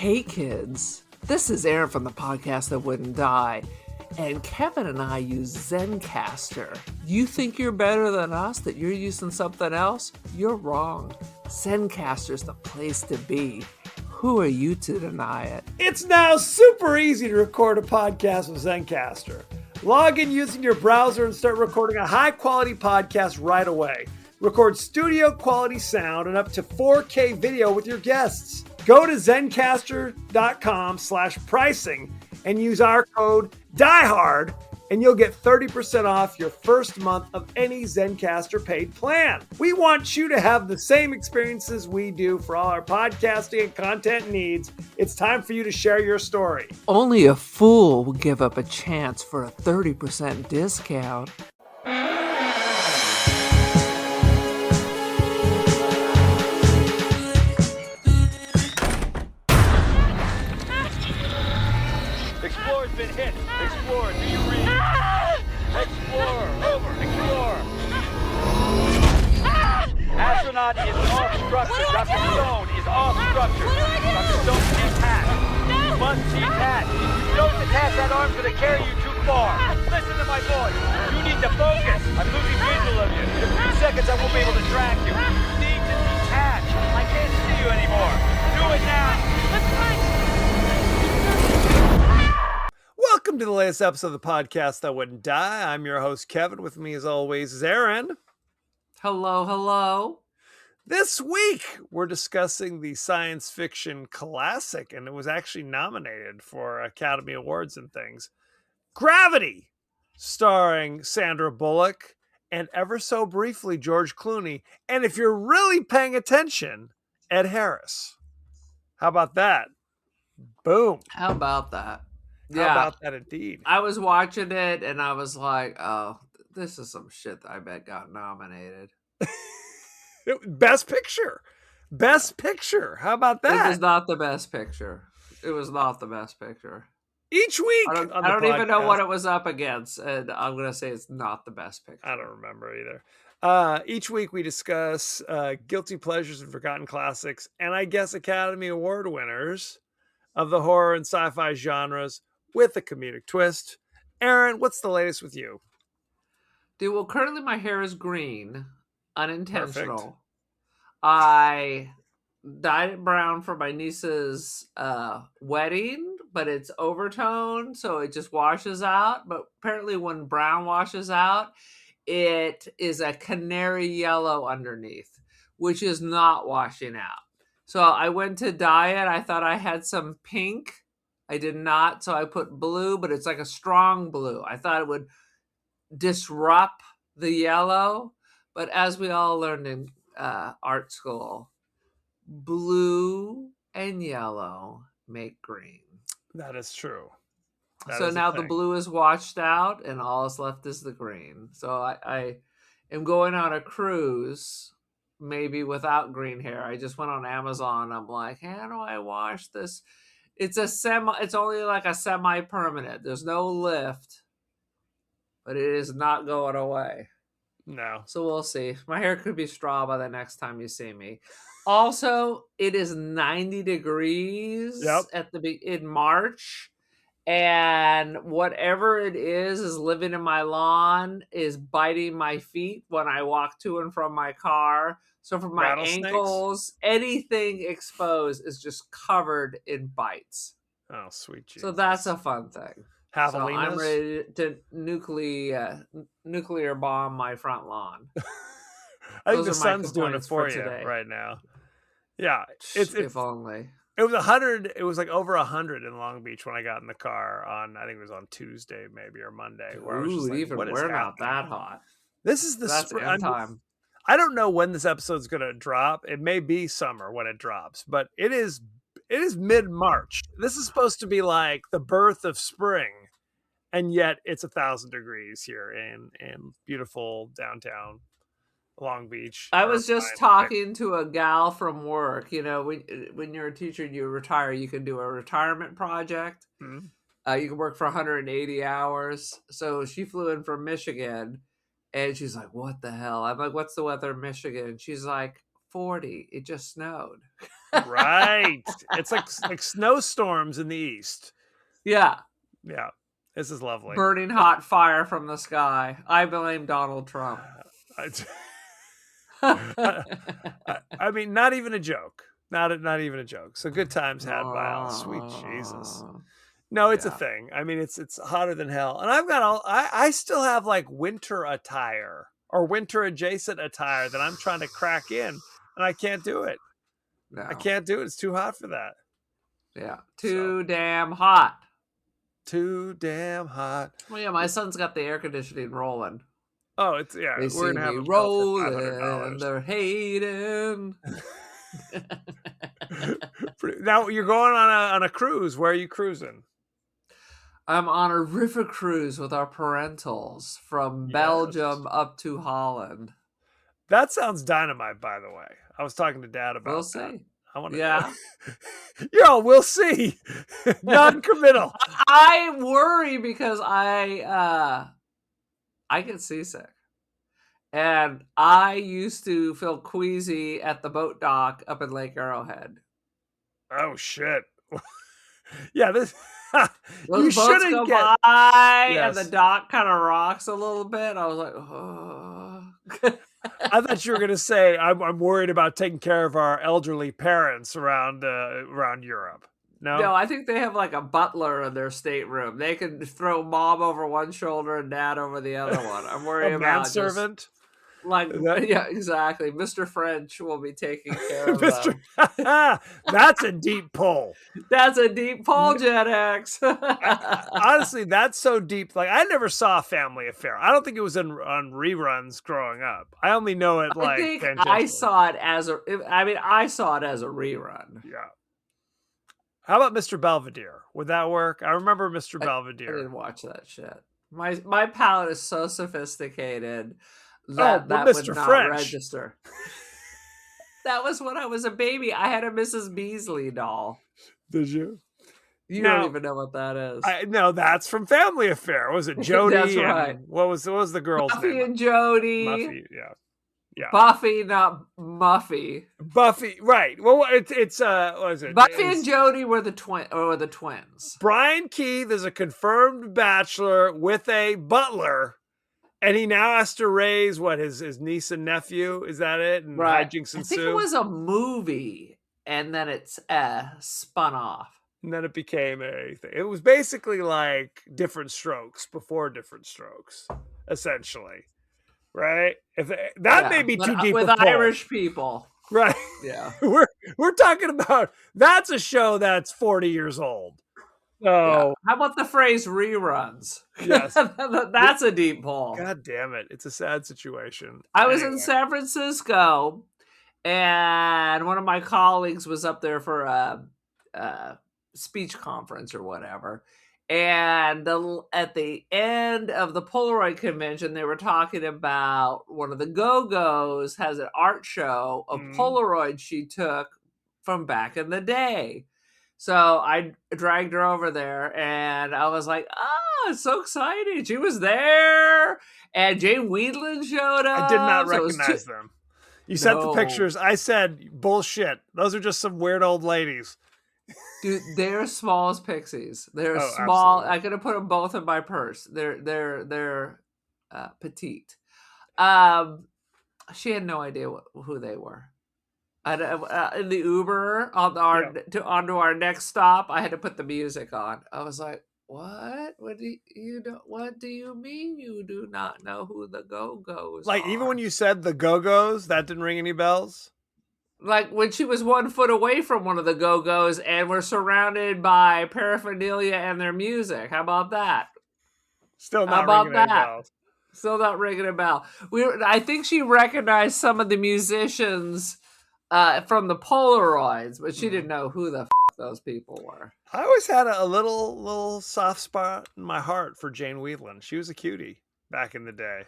Hey kids, this is Aaron from the podcast that wouldn't die, and Kevin and I use Zencastr. You think you're better than us, that you're using something else? You're wrong. Zencastr's the place to be. Who are you to deny it? It's now super easy to record a podcast with Zencastr. Log in using your browser and start recording a high-quality podcast right away. Record studio-quality sound and up to 4K video with your guests. Go to zencastr.com/pricing and use our code DIEHARD and you'll get 30% off your first month of any Zencastr paid plan. We want you to have the same experiences we do for all our podcasting and content needs. It's time for you to share your story. Only a fool will give up a chance for a 30% discount. Explorer's been hit. Explorer, do you read? Explorer, over. Explorer. Astronaut is off structure. Dr. Stone is off structure. Dr. Stone detached. You must detach. If you don't detach, that arm's going to carry you too far. Listen to my voice. You need to focus. I'm losing visual of you. In a few seconds, I won't be able to track you. You need to detach. I can't see you anymore. Do it now. Welcome to the latest episode of the podcast that wouldn't die. I'm your host, Kevin. With me, as always, is Aaron. Hello, hello. This week, we're discussing the science fiction classic, and it was actually nominated for Academy Awards and things. Gravity, starring Sandra Bullock, and ever so briefly, George Clooney. And if you're really paying attention, Ed Harris. How about that? Boom. How about that? How about that indeed? I was watching it and I was like, oh, this is some shit that I bet got nominated. Best picture. Best picture. How about that? It was not the best picture. It was not the best picture. Each week. I don't even know what it was up against. And I'm going to say it's not the best picture. I don't remember either. Each week we discuss guilty pleasures and forgotten classics, and I guess Academy Award winners of the horror and sci-fi genres with a comedic twist. Aaron, what's the latest with you? Dude, well, currently my hair is green. Unintentional. Perfect. I dyed it brown for my niece's wedding, but it's overtoned, so it just washes out. But apparently when brown washes out, it is a canary yellow underneath, which is not washing out. So I went to dye it. I thought I had some pink. I did not, so I put blue, but it's like a strong blue. I thought it would disrupt the yellow, but as we all learned in art school, blue and yellow make green. That is true. So now the blue is washed out and all is left is the green. So I am going on a cruise, maybe without green hair. I just went on Amazon. I'm like, how do I wash this? It's only like a semi-permanent. There's no lift, but it is not going away. No. So we'll see. My hair could be straw by the next time you see me. Also, it is 90 degrees in March. And whatever it is living in my lawn is biting my feet when I walk to and from my car. So for my ankles, anything exposed is just covered in bites. Oh, sweet Jesus. So that's a fun thing. So I'm ready to nuclear bomb my front lawn. I think the sun's doing it for you today. Right now. Yeah. If only. It was 100. It was like over 100 in Long Beach when I got in the car on, I think it was on Tuesday, maybe, or Monday. Where I was just like, we're not that hot. This is the spring time. I don't know when this episode's going to drop. It may be summer when it drops, but it is mid-March. This is supposed to be like the birth of spring, and yet it's 1,000 degrees here in beautiful downtown Long Beach. I was just talking to a gal from work. You know, when you're a teacher and you retire, you can do a retirement project. Mm-hmm. You can work for 180 hours. So she flew in from Michigan, and she's like, what the hell? I'm like, what's the weather in Michigan? And she's like, 40. It just snowed. Right. It's like snowstorms in the east. Yeah. Yeah. This is lovely. Burning hot fire from the sky. I blame Donald Trump. I mean, not even a joke. Not even a joke. So good times had by all. Sweet Jesus. No, it's a Yeah. thing. I mean, it's hotter than hell. And I've got I still have like winter attire or winter adjacent attire that I'm trying to crack in, and I can't do it. No. I can't do it. It's too hot for that. Yeah. Too damn hot. Too damn hot. Well, yeah, my son's got the air conditioning rolling. Oh, it's They we're see gonna have me a bill for rolling. They're hating. Now you're going on a cruise. Where are you cruising? I'm on a river cruise with our parentals from Belgium up to Holland. That sounds dynamite, by the way. I was talking to Dad about We'll that. see. I want to. Yeah. Yo, we'll see. Non-committal. I worry because I get seasick. And I used to feel queasy at the boat dock up in Lake Arrowhead. Oh shit. Yeah, this Those you boats shouldn't go get by Yes. and the dock kind of rocks a little bit. I was like, oh. I thought you were gonna say I'm worried about taking care of our elderly parents around Europe. No, I think they have like a butler in their stateroom. They can throw mom over one shoulder and dad over the other one. I'm worried a about just, manservant. like, That- yeah, exactly. Mr. French will be taking care of Mr. them. That's a deep pull. That's a deep pull, Gen X. Honestly, that's so deep. Like I never saw Family Affair. I don't think it was on reruns growing up. I only know it like I think I tangentially. saw it as a. I mean, I saw it as a rerun. Yeah. How about Mr. Belvedere? Would that work? I remember Mr. I Belvedere. didn't watch that shit. My palate is so sophisticated well, that would Mr. not French. register. That was when I was a baby. I had a Mrs. Beasley doll. Did you? You Now- don't even know what that is. No, that's from Family Affair. Was it Jody? That's and right. What was the girl's Buffy name? and Jody. Muffy. Yeah. Yeah. Buffy, not Muffy. Buffy. Right. Well, it's what is it? Buffy It's and Jody were the twins. Brian Keith is a confirmed bachelor with a butler, and he now has to raise his niece and nephew. Is that it? And hijinks I ensue. think it was a movie, and then it's spun off. And then it became a thing. It was basically like Different Strokes before Different Strokes, essentially. Right? If that may be too deep with a pull. Irish people. Right. Yeah. We're talking about that's a show that's 40 years old. So Yeah. How about the phrase reruns? Yes. That's a deep pull. God damn it. It's a sad situation. I was Anyway. in San Francisco, and one of my colleagues was up there for a speech conference or whatever. And at the end of the Polaroid convention, they were talking about one of the Go-Go's has an art show of Polaroids she took from back in the day. So I dragged her over there, and I was like, it's so exciting. She was there, and Jane Wheatland showed up. I did not so it was recognize them. You sent the No. pictures. I said, bullshit. Those are just some weird old ladies. Dude, they're small as pixies. They're Oh, small. absolutely. I could have put them both in my purse. They're petite. She had no idea who they were. In the Uber onto our next stop, I had to put the music on. I was like, "What? What do you mean you do not know who the Go-Go's Like, are?" even when you said the Go-Go's, that didn't ring any bells? Like when she was 1 foot away from one of the Go-Go's and we're surrounded by paraphernalia and their music. How about that? Still How not about ringing any that? bells. Still not ringing a bell. I think she recognized some of the musicians from the Polaroids, but she didn't know who the those people were. I always had a little soft spot in my heart for Jane Wheatland. She was a cutie back in the day.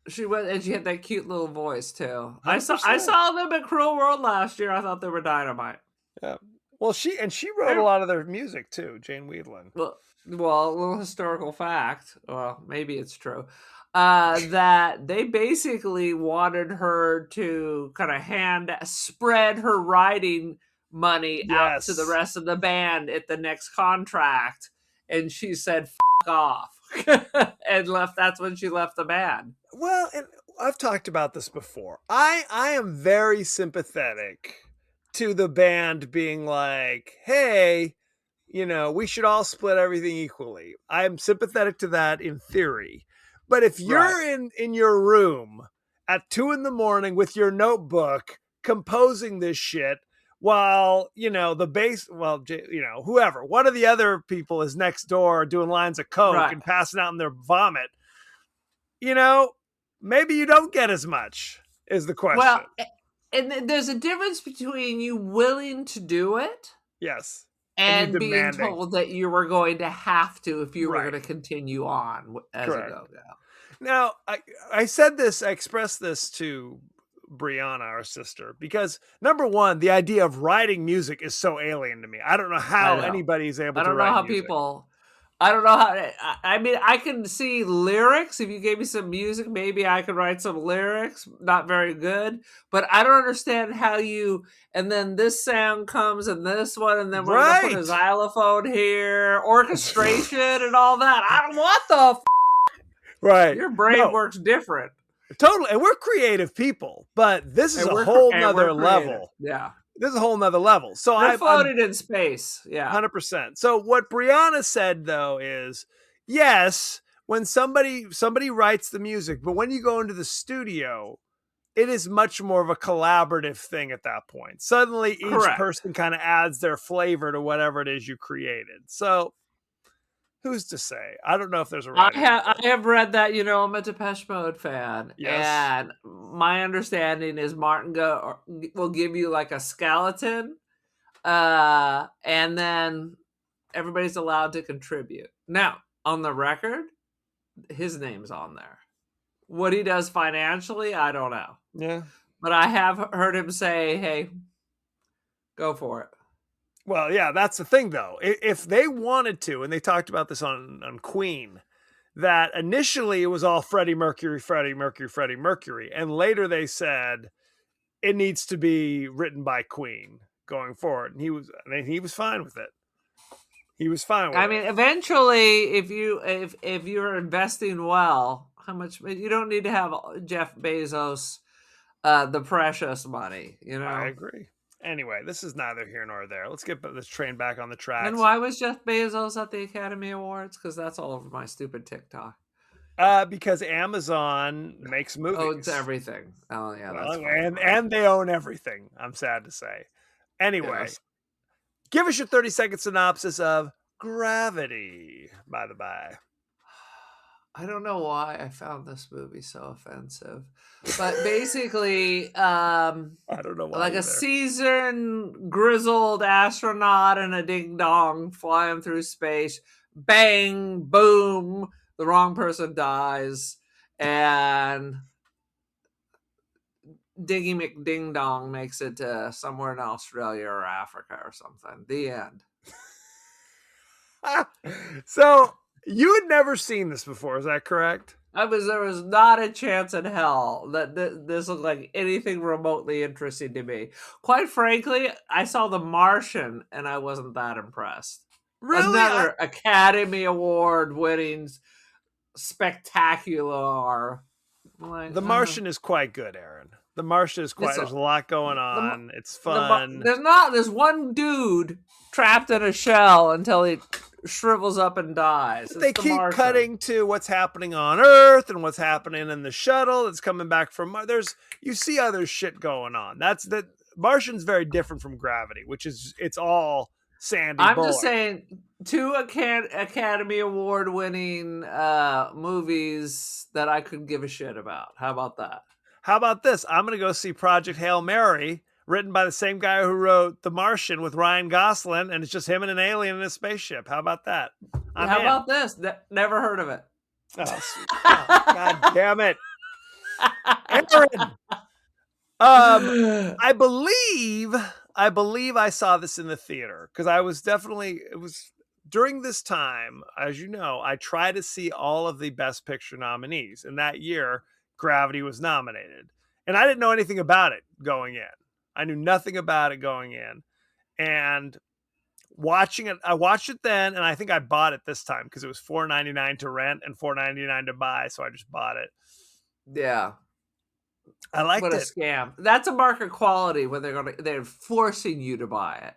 She was, and she had that cute little voice too. I 100%. saw them at Cruel World last year. I thought they were dynamite. Yeah. Well, she wrote a lot of their music too, Jane Wheatland. Well, a little historical fact. Well, maybe it's true. That they basically wanted her to kind of spread her writing money out to the Yes. rest of the band at the next contract, and she said "F off" and left. That's when she left the band. Well, and I've talked about this before. I am very sympathetic to the band being like, "Hey, we should all split everything equally." I'm sympathetic to that in theory. But if Right. you're in your room at 2 a.m. with your notebook composing this shit while, the bass, well, whoever, one of the other people is next door doing lines of coke Right. and passing out in their vomit, you know, maybe you don't get as much is the question. Well, and there's a difference between you willing to do it Yes. And you and being demanding. told that you were going to have to if you were Right. going to continue on as Correct. a go-go. Now, I said this, I expressed this to Brianna, our sister, because number one, the idea of writing music is so alien to me. I don't know how anybody's able I to don't know write how music. people. I don't know how. I mean, I can see lyrics. If you gave me some music, maybe I could write some lyrics. Not very good, but I don't understand how you. And then this sound comes, and this one, and then we're gonna put a Right. xylophone here, orchestration, and all that. I don't what the. Right. Your brain works different. Totally. And we're creative people, but this is And a whole we're nother creative. level. Yeah. This is a whole nother level. So They're I'm floated in space. Yeah. 100%. So what Brianna said though is, yes, when somebody writes the music, but when you go into the studio, it is much more of a collaborative thing at that point. Suddenly each Correct. person kind of adds their flavor to whatever it is you created. So who's to say? I don't know if there's a right I have read that, I'm a Depeche Mode fan. Yes. And my understanding is Martin will give you like a skeleton, and then everybody's allowed to contribute. Now, on the record, his name's on there. What he does financially, I don't know. Yeah. But I have heard him say, hey, go for it. Well, yeah, that's the thing, though. If they wanted to, and they talked about this on Queen, that initially it was all Freddie Mercury, and later they said it needs to be written by Queen going forward, and he was fine with it. He was fine with it. I mean, eventually, if you're investing well, how much you don't need to have Jeff Bezos, the precious money, I agree. Anyway, this is neither here nor there. Let's get this train back on the tracks. And why was Jeff Bezos at the Academy Awards? Because that's all over my stupid TikTok. Because Amazon makes movies. Owns everything. Oh yeah, that's and they own everything. I'm sad to say. Anyway, yes. Give us your 30-second synopsis of Gravity. By the by. I don't know why I found this movie so offensive, but basically, I don't know why. Like a seasoned, grizzled astronaut and a ding dong flying through space. Bang, boom! The wrong person dies, and Diggy McDing Dong makes it to somewhere in Australia or Africa or something. The end. So. You had never seen this before, is that correct? There was not a chance in hell that this looked like anything remotely interesting to me. Quite frankly, I saw The Martian and I wasn't that impressed. Really? Another Academy Award winning spectacular. The Martian is quite good, Aaron. The Martian is quite. There's a lot going on. It's fun. There's one dude trapped in a shell until he shrivels up and dies. They keep cutting to what's happening on Earth and what's happening in the shuttle that's coming back from Mars. You see other shit going on. Martian's very different from Gravity, which is it's all Sandy. I'm just saying, 2 Academy Award winning movies that I could give a shit about. How about that? How about this? I'm going to go see Project Hail Mary, written by the same guy who wrote The Martian with Ryan Gosling, and it's just him and an alien in a spaceship. How about that? How about this? Never heard of it. Oh, God damn it. Aaron. I believe I saw this in the theater because it was during this time, as you know, I try to see all of the Best Picture nominees, and that year Gravity was nominated, and I didn't know anything about it going in. I knew nothing about it going in, and watching it. I watched it then, and I think I bought it this time because it was $4.99 to rent and $4.99 to buy. So I just bought it. Yeah. I liked What a it. scam. That's a mark of quality when they're forcing you to buy it.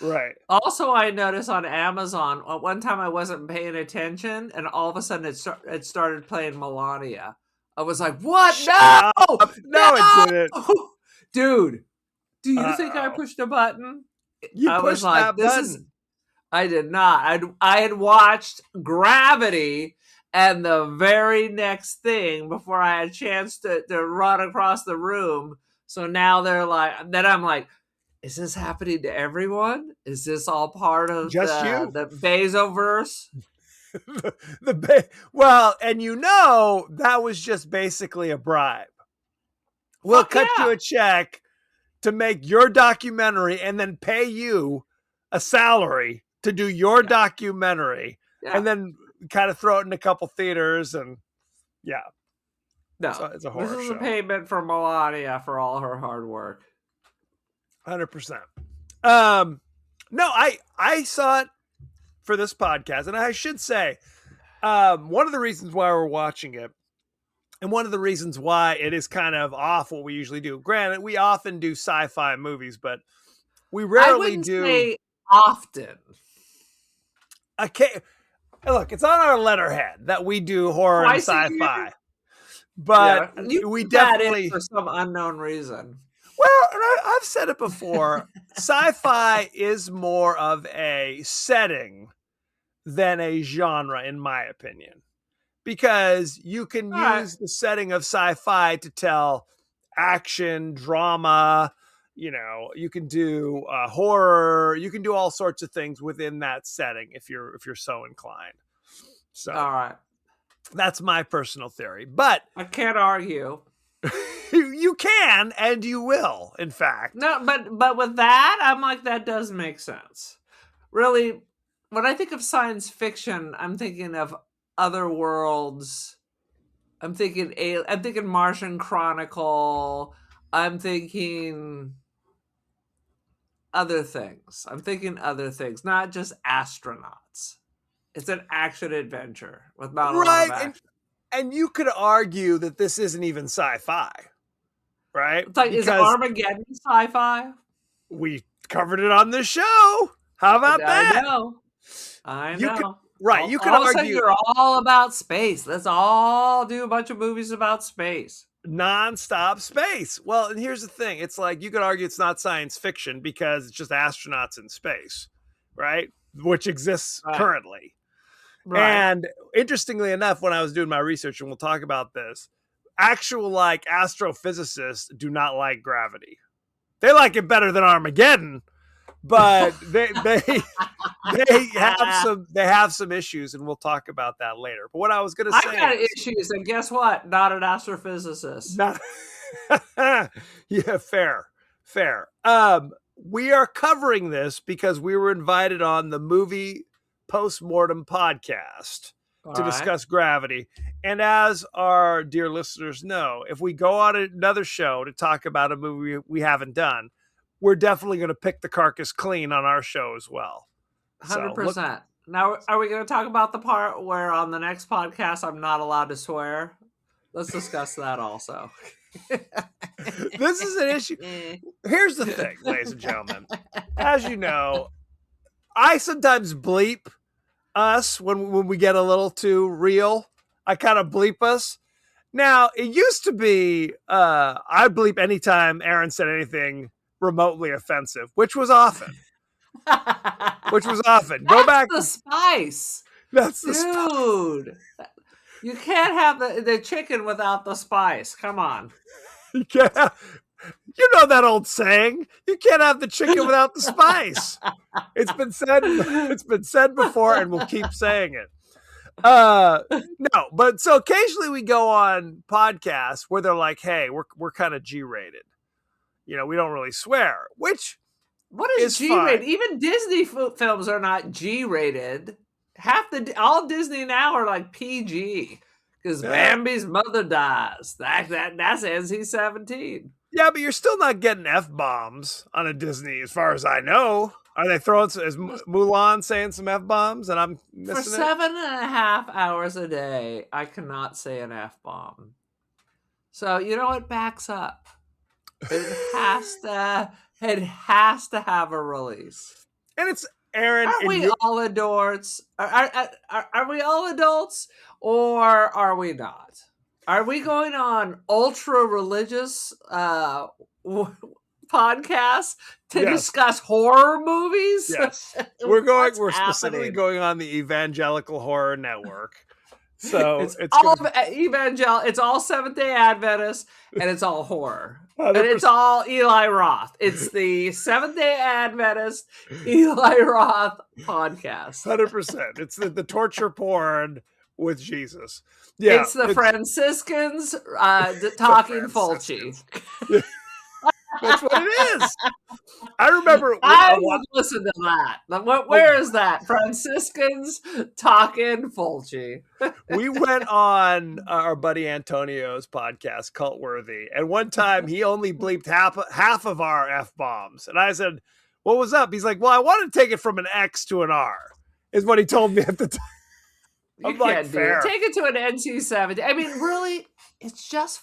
Right. Also, I noticed on Amazon, at one time I wasn't paying attention, and all of a sudden it started playing Melania. I was like, what? Shut No! up. No, it didn't. Dude, do you think I pushed a button? You I pushed was like, that this button. is... I did not. I had watched Gravity, and the very next thing before I had a chance to run across the room. So now they're like, then I'm like, is this happening to everyone? Is this all part of Just you? the Bezoverse? Well, and that was just basically a bribe. We'll cut you a check to make your documentary and then pay you a salary to do your documentary, and then kind of throw it in a couple theaters, and no, so it's a horror show. This is a payment for Melania for all her hard work. 100%. No, I saw it for this podcast, and I should say, one of the reasons why we're watching it, and one of the reasons why it is kind of off what we usually do. Granted, we often do sci-fi movies, but we rarely say often. Okay, look, it's on our letterhead that we do horror and sci-fi, but we definitely for some unknown reason. Well, and I've said it before, sci-fi is more of a setting than a genre, in my opinion, because you can use the setting of sci-fi to tell action, drama, you can do horror, you can do all sorts of things within that setting if you're so inclined. So, all right, that's my personal theory, but I can't argue. You can, and you will, in fact. No, but with that, I'm like, that does make sense. Really, when I think of science fiction, I'm thinking of other worlds. I'm thinking Martian Chronicle. I'm thinking other things. Not just astronauts. It's an action adventure with not a lot of action. And you could argue that this isn't even sci-fi, right? It's like, is Armageddon sci-fi? We covered it on this show. How about that? I know. You could argue you're all about space. Let's all do a bunch of movies about space. Non-stop space. Well, and here's the thing. It's like, you could argue it's not science fiction because it's just astronauts in space, right? Which exists currently. Right. And interestingly enough, when I was doing my research, and we'll talk about this, actual astrophysicists do not like Gravity. They like it better than Armageddon, but they have some issues, and we'll talk about that later. But what I was going to say, I got issues, and guess what? Not an astrophysicist. Yeah, fair. We are covering this because we were invited on the Movie Postmortem podcast to discuss Gravity. And as our dear listeners know, if we go on another show to talk about a movie we haven't done, we're definitely going to pick the carcass clean on our show as well. 100%. Now, are we going to talk about the part where on the next podcast I'm not allowed to swear? Let's discuss that also. This is an issue. Here's the thing, ladies and gentlemen. As you know, I sometimes bleep us when we get a little too real. I kind of bleep us. Now, it used to be I bleep anytime Aaron said anything remotely offensive, which was often. Go back. The spice. That's the dude. Spice. You can't have the chicken without the spice. Come on. You can't have, you know that old saying. You can't have the chicken without the spice. It's been said before, and we'll keep saying it. No, but so occasionally we go on podcasts where they're like, "Hey, we're kind of G-rated. We don't really swear." Which what is G-rated? Even Disney films are not G-rated. All Disney now are like PG because Bambi's mother dies. That's NC-17. Yeah, but you're still not getting F-bombs on a Disney, as far as I know. Are they throwing, is Mulan saying some F-bombs and I'm For missing it? 7.5 hours a day, I cannot say an F-bomb. So, you know what backs up? It has to have a release. And it's Aaron, Aren't and we all adults? Are we all adults, or are we not? Are we going on ultra religious podcasts to yes, discuss horror movies? yes. We're specifically Happening? going on the Evangelical Horror Network. So It's it's all gonna it's all Seventh-day Adventists, and it's all horror. 100%. And it's all Eli Roth. It's the Seventh-day Adventist Eli Roth podcast. 100%. It's the torture porn with Jesus. Yeah, it's the Franciscans talking Franciscans. Fulci. That's what it is. I remember. I would listen to that. Where is that? Franciscans talking Fulci. We went on our buddy Antonio's podcast, Cultworthy, and one time he only bleeped half of our F-bombs. And I said, what was up? He's like, well, I want to take it from an X to an R, is what he told me at the time. You can't do it. Take it to an NC-17. I mean, really, it's just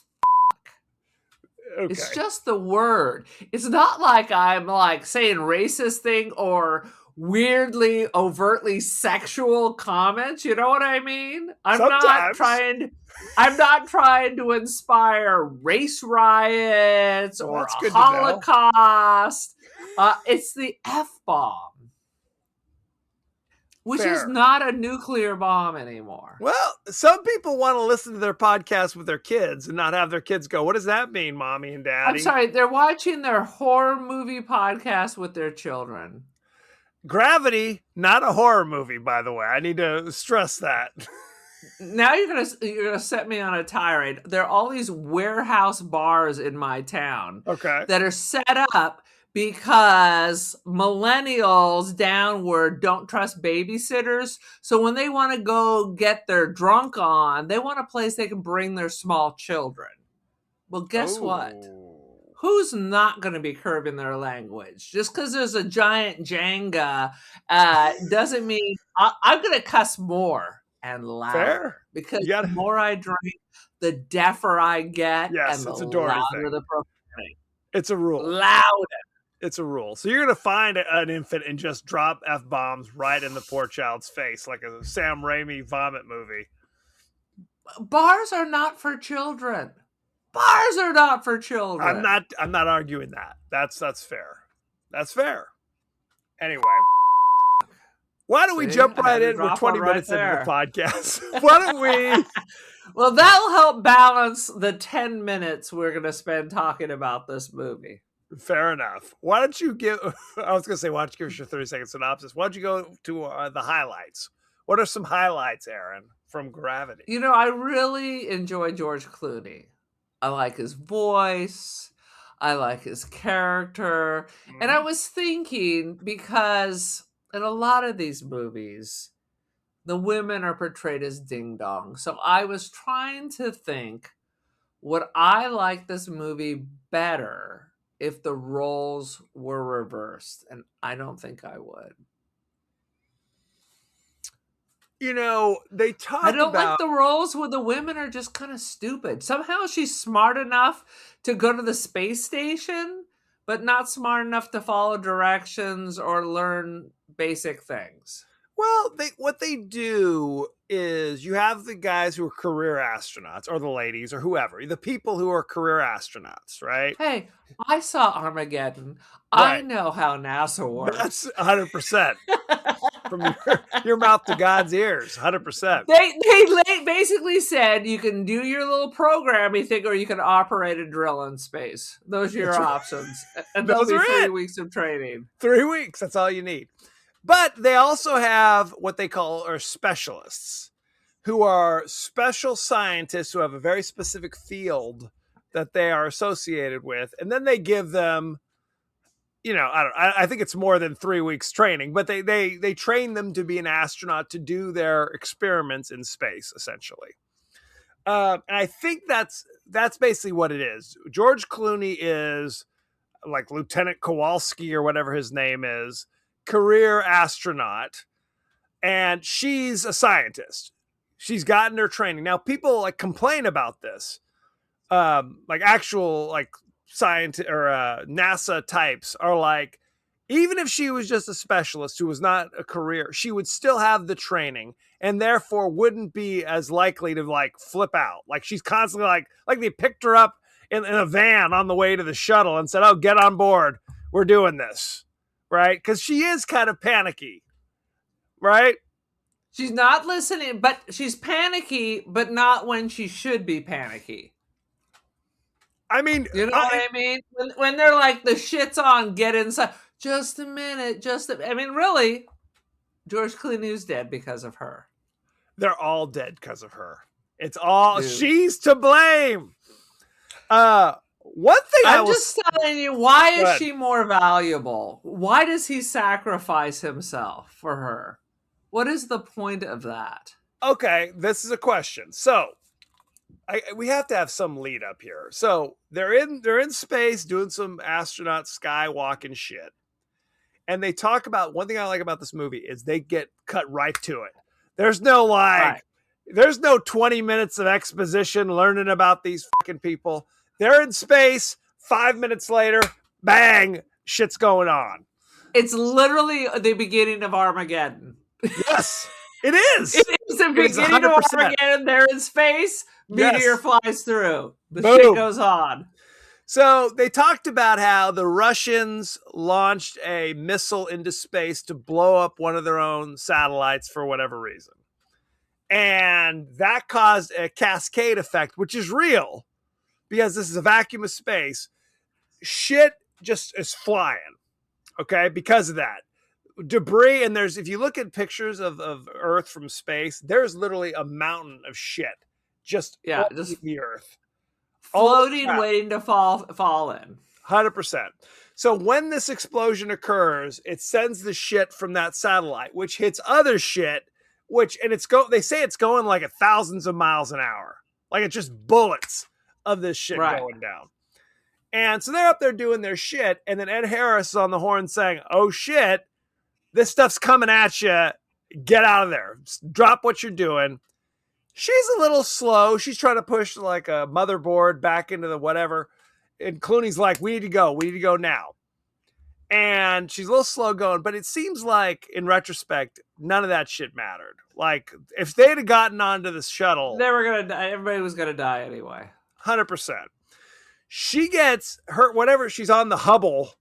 okay. It's just the word. It's not like I'm like saying racist thing or weirdly overtly sexual comments. You know what I mean? I'm not trying to inspire race riots or a Holocaust. It's the F-bomb. Which is not a nuclear bomb anymore. Well, some people want to listen to their podcast with their kids and not have their kids go, what does that mean, mommy and daddy? I'm sorry, they're watching their horror movie podcast with their children. Gravity, not a horror movie, by the way. I need to stress that. Now you're gonna set me on a tirade. There are all these warehouse bars in my town that are set up because millennials downward don't trust babysitters. So when they want to go get their drunk on, they want a place they can bring their small children. Well, guess what? Who's not going to be curbing their language? Just because there's a giant Jenga doesn't mean I'm going to cuss more and louder. Fair. Because the more I drink, the deafer I get, yes, and it's the a Dory louder thing. the profanity. It's a rule. Louder. It's a rule. So you're going to find an infant and just drop F-bombs right in the poor child's face like a Sam Raimi vomit movie. Bars are not for children. Bars are not for children. I'm not arguing that. That's fair. That's fair. Anyway. Why don't we jump right in? We're 20 minutes into the podcast. Why don't we? Well, that'll help balance the 10 minutes we're going to spend talking about this movie. Fair enough. Why don't you give, I was going to say, why don't you give us your 30-second synopsis? Why don't you go to the highlights? What are some highlights, Aaron, from Gravity? You know, I really enjoy George Clooney. I like his voice. I like his character. And I was thinking, because in a lot of these movies, the women are portrayed as ding-dong. So I was trying to think, would I like this movie better if the roles were reversed? And I don't think I would. You know, they talk about... I don't like the roles where the women are just kind of stupid. Somehow she's smart enough to go to the space station, but not smart enough to follow directions or learn basic things. Well, what they do is you have the guys who are career astronauts, or the ladies, or whoever, the people who are career astronauts, right? Hey, I saw Armageddon. Right. I know how NASA works. That's 100%. From your mouth to God's ears, 100%. They basically said you can do your little programming thing, or you can operate a drill in space. Those are your options. And those are 3 weeks of training. 3 weeks, that's all you need. But they also have what they call specialists, who are special scientists who have a very specific field that they are associated with. And then they give them, you know, I think it's more than 3 weeks training, but they train them to be an astronaut to do their experiments in space, essentially. And I think that's basically what it is. George Clooney is like Lieutenant Kowalski or whatever his name is, career astronaut, and she's a scientist. She's gotten her training. Now people like complain about this, like actual like scientist or NASA types are like, even if she was just a specialist who was not a career, she would still have the training and therefore wouldn't be as likely to like flip out. Like she's constantly like they picked her up in a van on the way to the shuttle and said, "Oh, get on board. We're doing this." Right? Because she is kind of panicky. Right? She's not listening, but she's panicky, but not when she should be panicky. I mean, you know what I mean? When they're like, the shit's on, get inside. Just a minute. I mean, really, George Clooney's dead because of her. They're all dead because of her. It's all, she's to blame. One thing I'm just telling you, why is she more valuable? Why does he sacrifice himself for her? What is the point of that? Okay, this is a question. So, we have to have some lead up here. So they're in space doing some astronaut skywalking shit, and they talk about, one thing I like about this movie is they get cut right to it. There's no there's no 20 minutes of exposition learning about these fucking people. They're in space. 5 minutes later, bang, shit's going on. It's literally the beginning of Armageddon. Yes, it is. It is the beginning of Armageddon. They're in space. Meteor flies through. The shit goes on. So they talked about how the Russians launched a missile into space to blow up one of their own satellites for whatever reason. And that caused a cascade effect, which is real because this is a vacuum of space. Shit just is flying, okay, because of that. Debris, and if you look at pictures of Earth from space, there's literally a mountain of shit just the Earth. Floating, waiting to fall in. 100%. So when this explosion occurs, it sends the shit from that satellite, which hits other shit, they say it's going like thousands of miles an hour. Like it's just bullets of this shit going down. And so they're up there doing their shit, and then Ed Harris is on the horn saying, "Oh shit, this stuff's coming at you. Get out of there. Drop what you're doing." She's a little slow. She's trying to push like a motherboard back into the whatever. And Clooney's like, we need to go. We need to go now. And she's a little slow going. But it seems like, in retrospect, none of that shit mattered. Like, if they'd have gotten onto the shuttle, they were going to die. Everybody was going to die anyway. 100%. She gets her, whatever, she's on the Hubble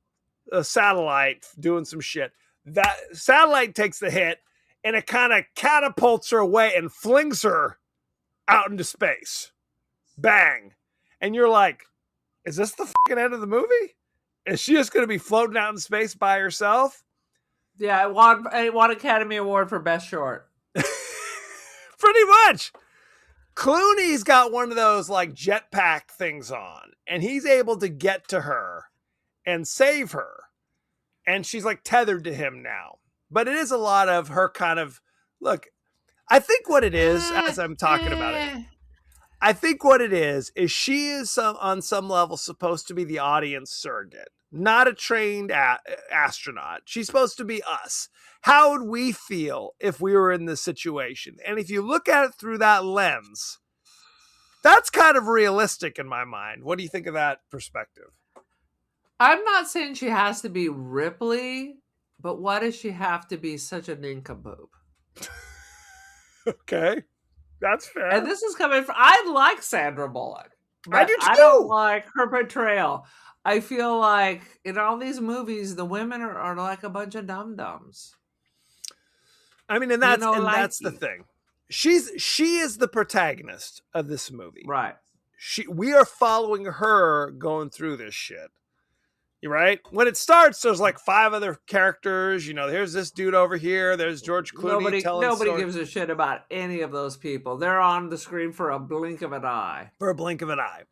satellite doing some shit. That satellite takes the hit, and it kind of catapults her away and flings her out into space. Bang. And you're like, is this the fucking end of the movie? Is she just going to be floating out in space by herself? Yeah, I won Academy Award for Best Short. Pretty much. Clooney's got one of those like jetpack things on, and he's able to get to her and save her. And she's like tethered to him now. But it is a lot of her kind of, look, I think what it is, as I'm talking about it, I think what it is she is on some level supposed to be the audience surrogate, not a trained astronaut. She's supposed to be us. How would we feel if we were in this situation? And if you look at it through that lens, that's kind of realistic in my mind. What do you think of that perspective? I'm not saying she has to be Ripley, but why does she have to be such a nincompoop? Okay, that's fair. And this is coming from, I like Sandra Bullock. I do too. I don't like her portrayal. I feel like in all these movies, the women are like a bunch of dum-dums. I mean, and that's the thing. She is the protagonist of this movie. Right. We are following her going through this shit. Right? When it starts, there's like 5 other characters. You know, here's this dude over here. There's George Clooney telling Nobody gives a shit about any of those people. They're on the screen for a blink of an eye. For a blink of an eye.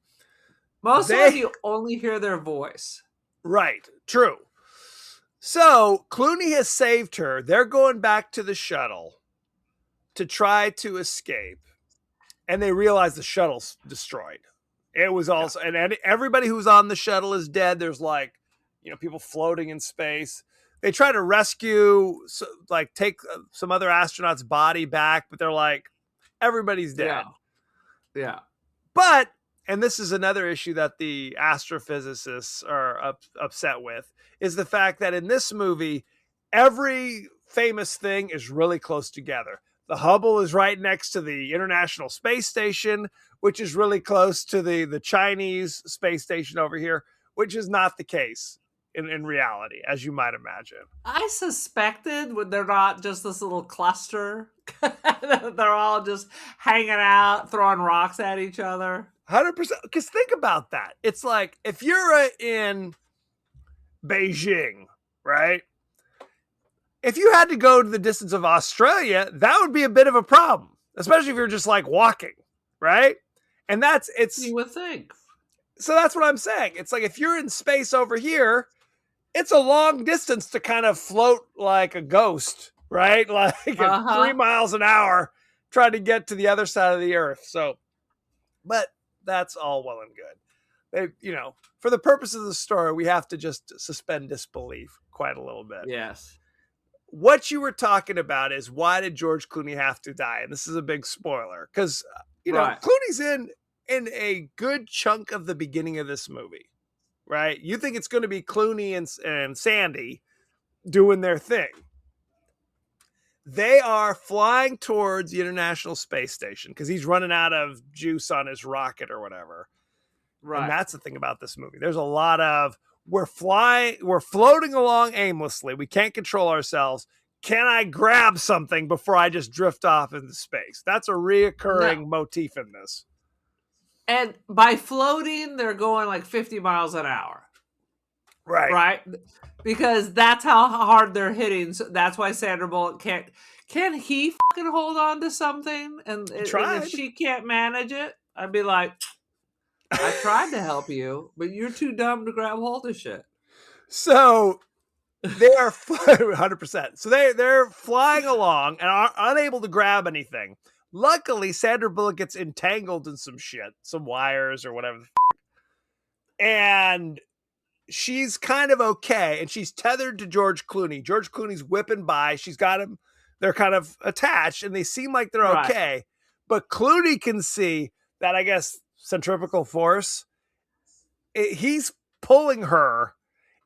Most of them, you only hear their voice. Right. True. So, Clooney has saved her. They're going back to the shuttle to try to escape. and they realize the shuttle's destroyed. It was also, and everybody who's on the shuttle is dead. There's like, people floating in space. They try to rescue, take some other astronaut's body back, but they're like, everybody's dead. Yeah. But, and this is another issue that the astrophysicists are upset with, is the fact that in this movie, every famous thing is really close together. The Hubble is right next to the International Space Station, which is really close to the Chinese space station over here, which is not the case in reality, as you might imagine. I suspected they're not just this little cluster. They're all just hanging out, throwing rocks at each other. 100%. Because think about that. It's like, if you're in Beijing, right? If you had to go to the distance of Australia, that would be a bit of a problem, especially if you're just like walking, right? And You would think. So that's what I'm saying. It's like, if you're in space over here, it's a long distance to kind of float like a ghost, right? Like at 3 miles an hour, trying to get to the other side of the earth. So, but that's all well and good. For the purpose of the story, we have to just suspend disbelief quite a little bit. Yes. What you were talking about is, why did George Clooney have to die? And this is a big spoiler, because Clooney's in a good chunk of the beginning of this movie, right? You think it's going to be Clooney and Sandy doing their thing. They are flying towards the International Space Station because he's running out of juice on his rocket or whatever. Right. And that's the thing about this movie. There's a lot of, we're floating along aimlessly. We can't control ourselves. Can I grab something before I just drift off into space? That's a reoccurring motif in this. And by floating, they're going like 50 miles an hour. Right. Right? Because that's how hard they're hitting. So that's why Sandra Bullock can't. Can he fucking hold on to something? And if she can't manage it, I'd be like, I tried to help you, but you're too dumb to grab hold of shit. So they are 100%. So they're flying along and are unable to grab anything. Luckily, Sandra Bullock gets entangled in some shit, some wires or whatever. And she's kind of okay. And she's tethered to George Clooney. George Clooney's whipping by. She's got him. They're kind of attached and they seem like they're okay. Right. But Clooney can see that, I guess, centrifugal force. He's pulling her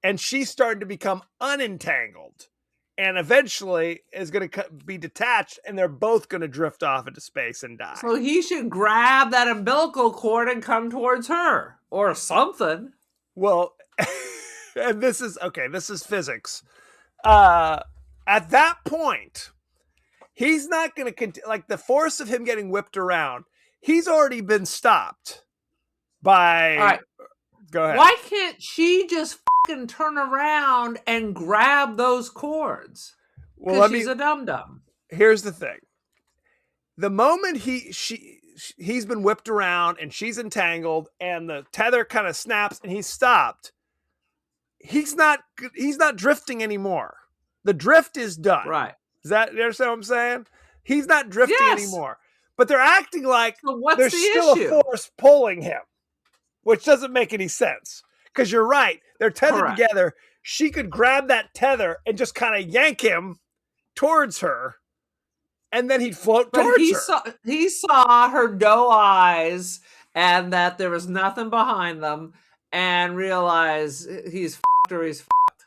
and she's starting to become unentangled. And eventually is going to be detached, and they're both going to drift off into space and die. So he should grab that umbilical cord and come towards her or something. Well, and this is physics. At that point, he's not going to like the force of him getting whipped around. He's already been stopped by. All right. Go ahead. Why can't she just fucking turn around and grab those cords? Because she's a dum-dum. Here's the thing. The moment he's been whipped around and she's entangled and the tether kind of snaps and he's stopped, he's not drifting anymore. The drift is done. Right. You understand what I'm saying? He's not drifting anymore. But they're acting like there's still a force pulling him, which doesn't make any sense. Because you're right. They're tethered together. She could grab that tether and just kind of yank him towards her, and then he'd float towards her. He saw her doe eyes and that there was nothing behind them and realized he's fucked or he's fucked.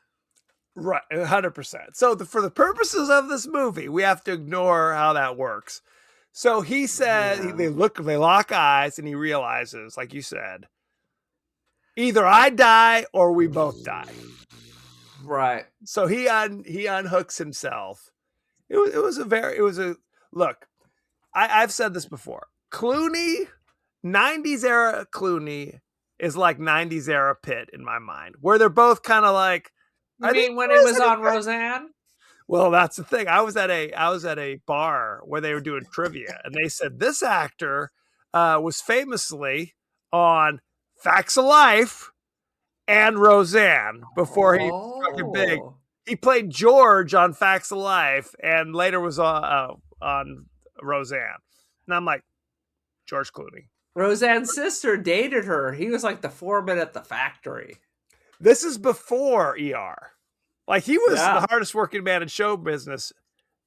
Right, 100%. So for the purposes of this movie, we have to ignore how that works. So he said, they lock eyes, and he realizes, like you said, either I die or we both die. Right. So he unhooks himself. Look, I've said this before. Clooney, 90s era Clooney is like 90s era Pitt in my mind, where they're both kind of like. You mean when it was on Roseanne? Well, that's the thing. I was at a bar where they were doing trivia, and they said this actor was famously on Facts of Life and Roseanne before he was fucking big. He played George on Facts of Life and later was on Roseanne. And I'm like, George Clooney. Roseanne's sister dated her. He was like the foreman at the factory. This is before ER. Like, he was Yeah. the hardest working man in show business.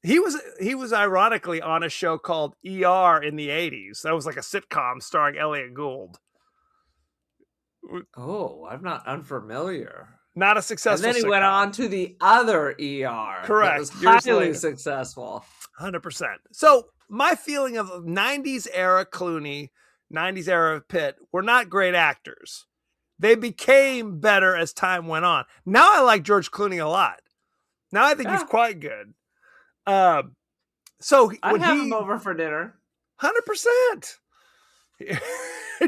He was ironically on a show called ER in the 80s. That was like a sitcom starring Elliot Gould. Oh, I'm not unfamiliar. Not a And successful then he sitcom. went on to the other ER. Correct. That was Years highly later. successful. 100%. So my feeling of 90s era Clooney, 90s era Pitt were not great actors. They became better as time went on. Now I like George Clooney a lot. Now I think he's quite good. So I'd have him over for dinner. 100%.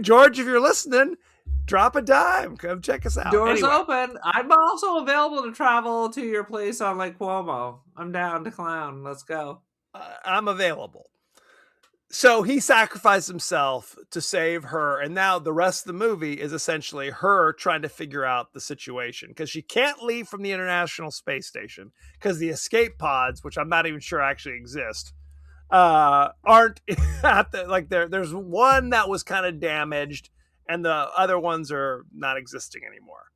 George, if you're listening, drop a dime. Come check us out. Doors open. I'm also available to travel to your place on Lake Cuomo. I'm down to clown. Let's go. I'm available. So he sacrificed himself to save her. And now the rest of the movie is essentially her trying to figure out the situation because she can't leave from the International Space Station because the escape pods, which I'm not even sure actually exist, aren't at the, like there's one that was kind of damaged and the other ones are not existing anymore.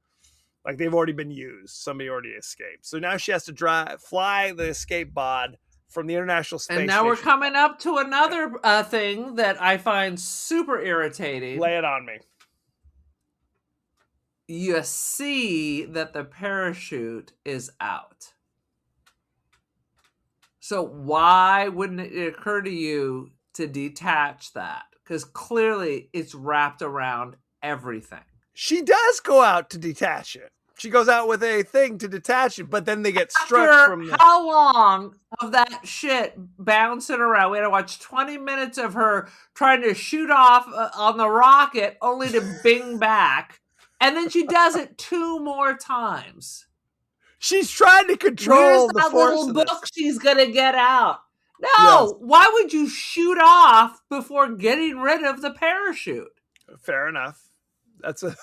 Like, they've already been used. Somebody already escaped. So now she has to fly the escape pod from the International Space Station. And now we're coming up to another thing that I find super irritating. Lay it on me. You see that the parachute is out. So why wouldn't it occur to you to detach that? Because clearly it's wrapped around everything. She does go out to detach it. She goes out with a thing to detach it, but then they get struck from the... How long of that shit bouncing around? We had to watch 20 minutes of her trying to shoot off on the rocket only to bing back. And then she does it 2 more times. She's trying to control the force little of book this. she's going to get out. No, Yes. Why would you shoot off before getting rid of the parachute? Fair enough. That's a...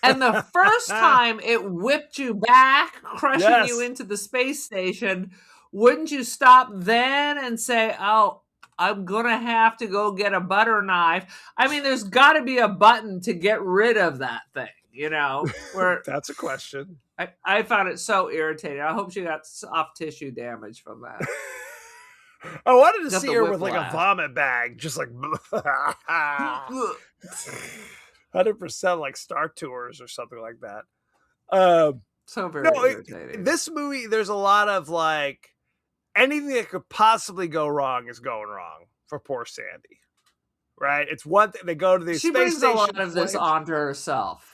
And the first time it whipped you back, crushing Yes. you into the space station, wouldn't you stop then and say, oh, I'm going to have to go get a butter knife? I mean, there's got to be a button to get rid of that thing, you know? Where That's a question. I found it so irritating. I hope she got soft tissue damage from that. I wanted to Got see the her with like a whiplash. vomit bag, just like 100% like Star Tours or something like that. So very irritating. This movie, there's a lot of like anything that could possibly go wrong is going wrong for poor Sandy. Right? It's one thing they go to the She space brings station. a lot of this onto herself.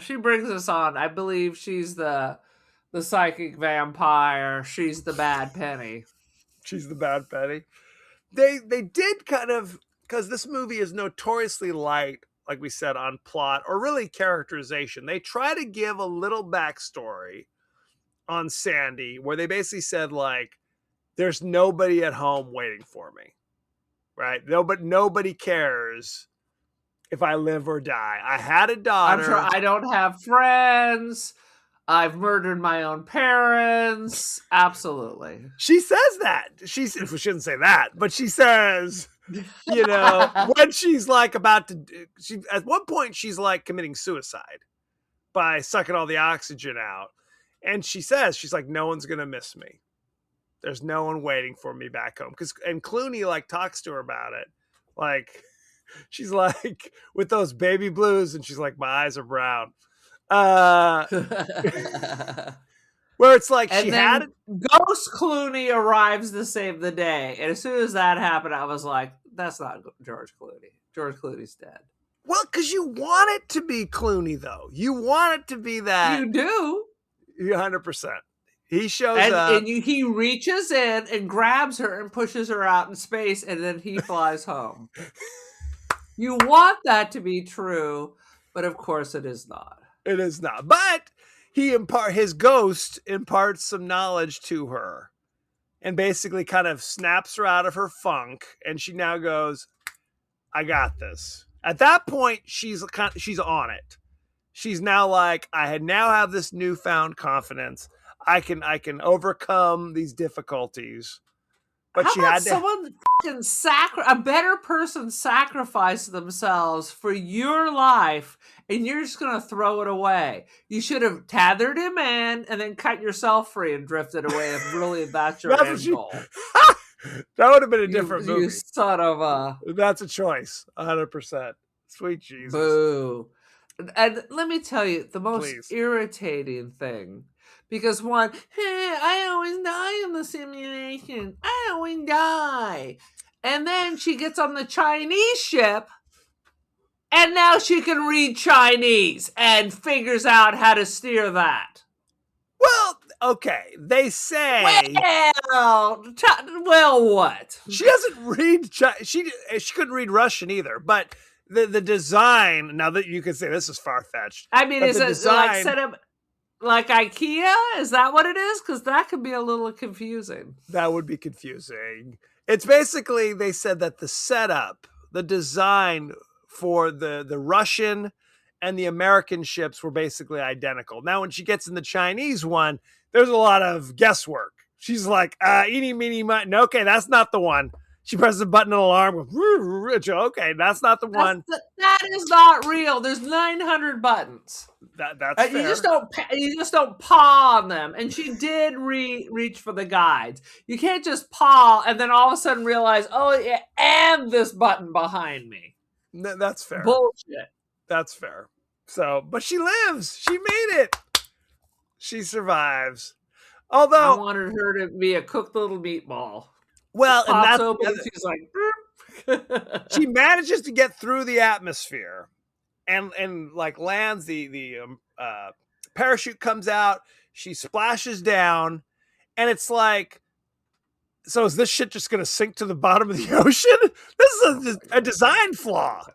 She brings this on. I believe she's the psychic vampire. She's the bad Penny. She's the bad Penny. They did kind of, because this movie is notoriously light, like we said, on plot or really characterization. They try to give a little backstory on Sandy where they basically said, like, there's nobody at home waiting for me. Right? Nobody cares if I live or die. I had a daughter. I'm sure I don't have friends. I've murdered my own parents. Absolutely. She says that. We shouldn't say that, but she says, you know, when she's like about to, at one point she's like committing suicide by sucking all the oxygen out. And she says, she's like, no one's going to miss me. There's no one waiting for me back home. And Clooney like talks to her about it. Like, she's like, with those baby blues. And she's like, my eyes are brown. Where it's like and she then had it. Ghost Clooney arrives to save the day. And as soon as that happened, I was like, that's not George Clooney. George Clooney's dead. Well, because you want it to be Clooney, though. You want it to be that. You do. 100%. He shows up. And he reaches in and grabs her and pushes her out in space, and then he flies home. You want that to be true, but of course it is not. It is not. But his ghost imparts some knowledge to her and basically kind of snaps her out of her funk. And she now goes, I got this. At that point, she's on it. She's now like, I now have this newfound confidence. I can overcome these difficulties. But How she about had to. someone fucking a better person sacrifice themselves for your life, and you're just gonna throw it away? You should have tethered him in and then cut yourself free and drifted away if really that's your That's what end goal. That would have been a You, different you movie. son of a That's a choice, 100%. Sweet Jesus. boo. And let me tell you the most Please. irritating thing. Because one, hey, I always die in the simulation. I always die. And then she gets on the Chinese ship, and now she can read Chinese and figures out how to steer that. Well, okay. They say. Well, what? She doesn't read. She couldn't read Russian either. But the design. Now that you could say this is far fetched. I mean, is it design, like set up like IKEA? Is that what it is? Because that could be a little confusing. That would be confusing. It's basically, they said that the setup, the design for the Russian and the American ships were basically identical. Now, when she gets in the Chinese one, there's a lot of guesswork. She's like, eeny, meeny, mutton. Okay, that's not the one. She presses a button, an alarm goes, okay, that's not the one. That is not real. There's 900 buttons. That's fair. You just don't paw on them. And she did reach for the guides. You can't just paw and then all of a sudden realize, oh, yeah, and this button behind me. That's fair. Bullshit. That's fair. So, but she lives. She made it. She survives. Although I wanted her to be a cooked little meatball. Well, and that's open, and she's like, she manages to get through the atmosphere, and like lands. The parachute comes out. She splashes down, and it's like, so is this shit just going to sink to the bottom of the ocean? This is a design flaw,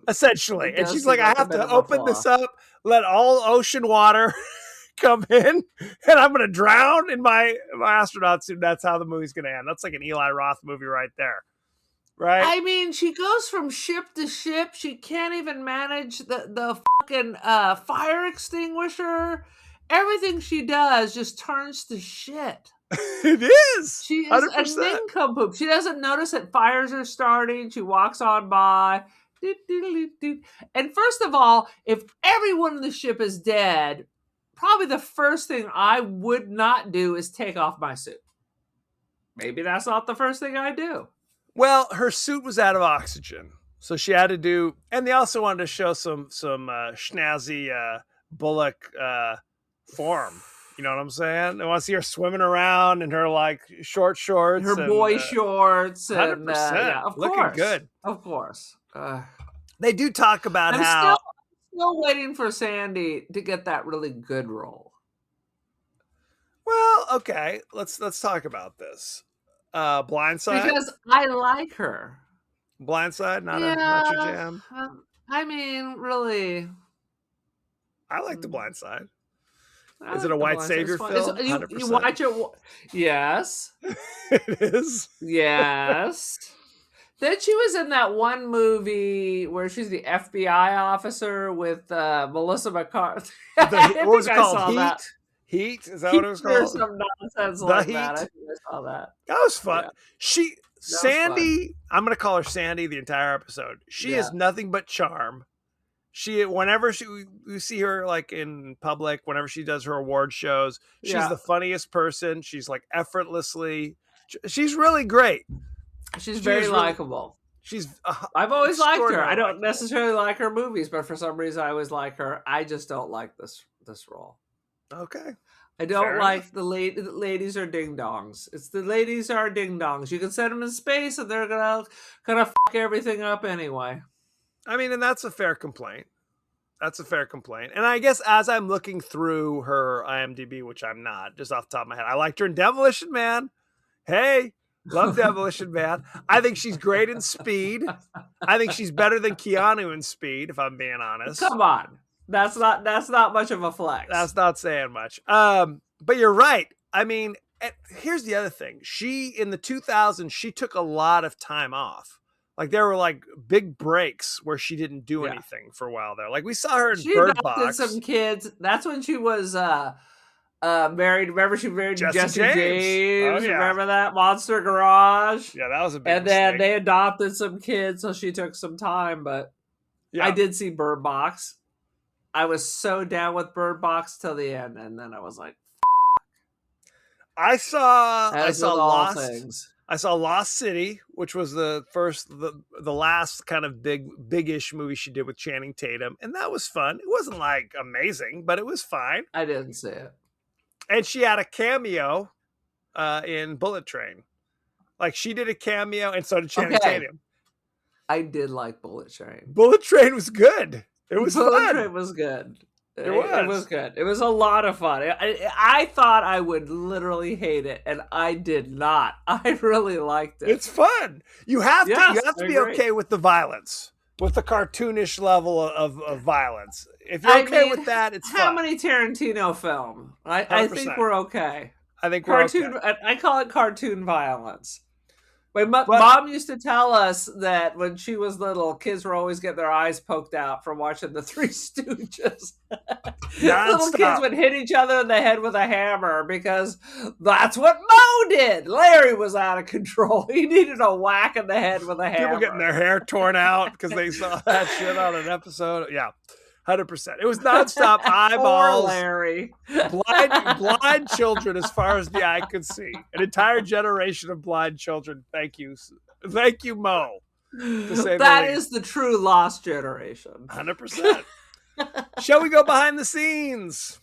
essentially. And she's like, I have to open this up, let all ocean water come in, and I'm going to drown in my astronaut suit. That's how the movie's going to end. That's like an Eli Roth movie right there. Right? I mean, she goes from ship to ship. She can't even manage the fucking fire extinguisher. Everything she does just turns to shit. It is. She is 100%. a nincompoop. She doesn't notice that fires are starting. She walks on by. And first of all, if everyone in the ship is dead, probably the first thing I would not do is take off my suit. Maybe that's not the first thing I do. Well, her suit was out of oxygen, so she had to do. And they also wanted to show some schnazzy Bullock form. You know what I'm saying? They want to see her swimming around in her like short shorts, her boy shorts, 100%. Yeah, of looking course, good. Of course, they do talk about I'm how. Still waiting for Sandy to get that really good role. Well, okay, let's talk about this. Blindside, because I like her. Blindside, not your jam. I mean, really, I like the Blindside. Is it a white savior film? You watch it? Yes, it is. Yes. Then she was in that one movie where she's the FBI officer with Melissa McCarthy. What was it called? Heat? Is that what it was called? Some nonsense like that. I think I saw that. That was fun. Yeah. Sandy, I'm going to call her Sandy the entire episode. She is nothing but charm. Whenever we see her like in public, whenever she does her award shows, she's the funniest person. She's like effortlessly, she's really great. She's very likable. I've always liked her. I don't necessarily like her movies, but for some reason I always like her. I just don't like this role. Okay. I don't like the ladies are ding dongs. It's the ladies are ding dongs. You can send them in space and they're gonna fuck everything up anyway. I mean, and that's a fair complaint. And I guess as I'm looking through her IMDb, which I'm not, just off the top of my head, I liked her in Demolition Man. Hey, love Demolition Man. I think she's great in Speed. I think she's better than Keanu in Speed, if I'm being honest. Come on. That's not much of a flex. That's not saying much. But you're right. I mean, here's the other thing. In the 2000s, she took a lot of time off. Like there were like big breaks where she didn't do anything for a while there. Like we saw her in Bird Box. She adopted some kids. That's when she was Married. Remember, she married Jesse James. Oh, yeah. Remember that Monster Garage? Yeah, that was a big And then they adopted some kids, so she took some time. But I did see Bird Box. I was so down with Bird Box till the end, and then I was like, I saw Lost. Things. I saw Lost City, which was the last kind of big-ish movie she did with Channing Tatum, and that was fun. It wasn't like amazing, but it was fine. I didn't see it. And she had a cameo in Bullet Train. Like, she did a cameo, and so did Channing Tatum. I did like Bullet Train. Bullet Train was good. It was fun. Bullet Train was good. It was good. It was a lot of fun. I thought I would literally hate it, and I did not. I really liked it. It's fun. You have to be okay with the violence, with the cartoonish level of violence. If you're okay with that, it's how fun. Many Tarantino film? I think we're okay. I think cartoon. We're okay. I call it cartoon violence. My mom used to tell us that when she was little, kids were always getting their eyes poked out from watching the Three Stooges. Little kids would hit each other in the head with a hammer because that's what Moe did. Larry was out of control. He needed a whack in the head with a hammer. People getting their hair torn out because they saw that shit on an episode. Yeah. 100%. It was nonstop eyeballs. Poor Larry. Blind children as far as the eye could see. An entire generation of blind children. Thank you. Thank you, Moe. That is the true lost generation. 100%. Shall we go behind the scenes?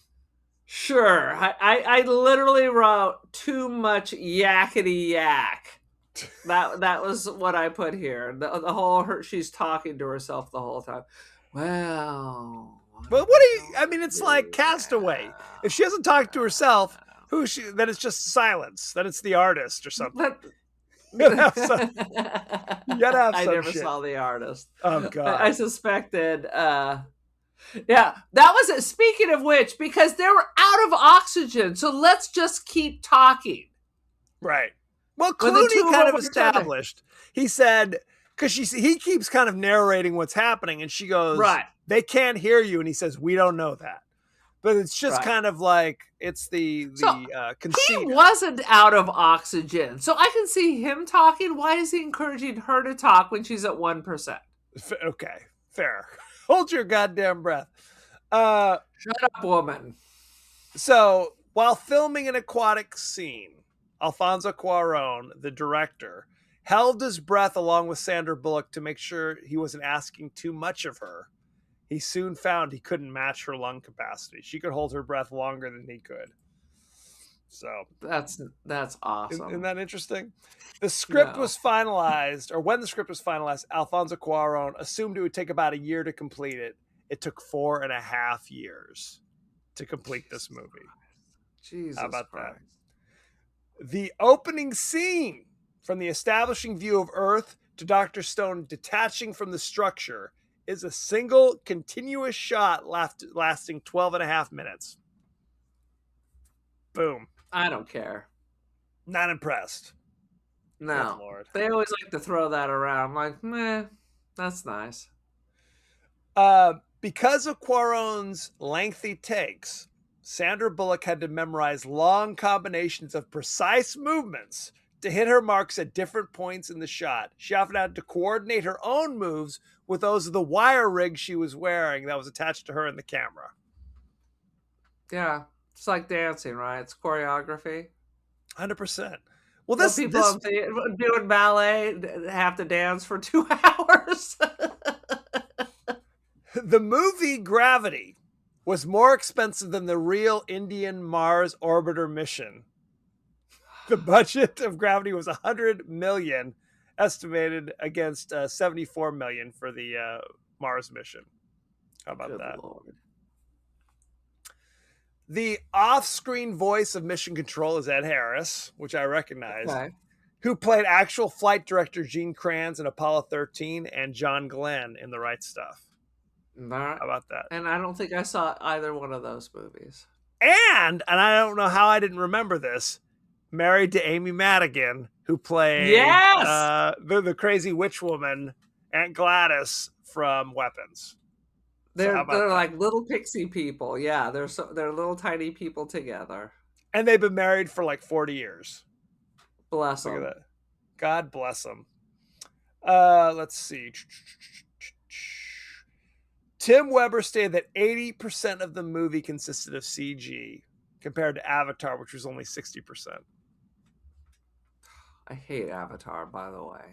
Sure. I literally wrote too much yakety yak. That was what I put here. The whole she's talking to herself the whole time. Well, but what do you? I mean, it's like Castaway. If she hasn't talked to herself, then it's just silence. Then it's the artist or something. You gotta have some I never saw The Artist. Oh God! I suspected. Yeah, that was it. Speaking of which, because they were out of oxygen, so let's just keep talking. Right. Well, Clooney kind of established. He said. Because he keeps kind of narrating what's happening, and she goes, "Right, they can't hear you," and he says, "We don't know that." But it's just kind of like it's the conceit. He wasn't out of oxygen, so I can see him talking. Why is he encouraging her to talk when she's at 1%? Okay, fair. Hold your goddamn breath. Shut up, woman. So while filming an aquatic scene, Alfonso Cuarón, the director, held his breath along with Sandra Bullock to make sure he wasn't asking too much of her. He soon found he couldn't match her lung capacity. She could hold her breath longer than he could. So that's awesome. Isn't that interesting? The script was finalized, or when the script was finalized, Alfonso Cuarón assumed it would take about a year to complete it. It took 4.5 years to complete this movie. Jesus How about Christ. that? The opening scene, from the establishing view of Earth to Dr. Stone detaching from the structure, is a single continuous shot lasting 12.5 minutes. Boom. I don't care. Not impressed. No. Lord. They always like to throw that around. Like, meh, that's nice. Because of Cuarón's lengthy takes, Sandra Bullock had to memorize long combinations of precise movements to hit her marks at different points in the shot. She often had to coordinate her own moves with those of the wire rig she was wearing that was attached to her in the camera. Yeah, it's like dancing, right? It's choreography. 100%. Well, people doing ballet have to dance for 2 hours. The movie Gravity was more expensive than the real Indian Mars orbiter mission. The budget of Gravity was $100 million, estimated against $74 million for the Mars mission. How about that? Lord. The off-screen voice of Mission Control is Ed Harris, which I recognize, who played actual flight director Gene Kranz in Apollo 13 and John Glenn in The Right Stuff. How about that? And I don't think I saw either one of those movies. And I don't know how I didn't remember this, married to Amy Madigan, who played the crazy witch woman, Aunt Gladys from Weapons. So how about They're that? like little pixie people. Yeah, they're little tiny people together. And they've been married for like 40 years. Bless Look at them. that. God bless them. Let's see. Tim Weber stated that 80% of the movie consisted of CG compared to Avatar, which was only 60%. I hate Avatar, by the way.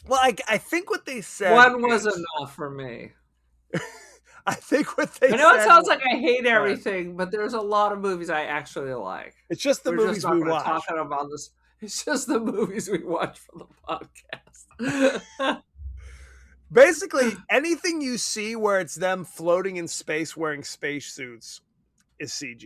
Well, I think what they said One was is, enough for me. I think what they I know it said sounds was, like I hate go ahead. everything, but there's a lot of movies I actually like. It's just the We're just movies we not going to talk watch. about this. It's just the movies we watch for the podcast. Basically, anything you see where it's them floating in space wearing spacesuits is CG.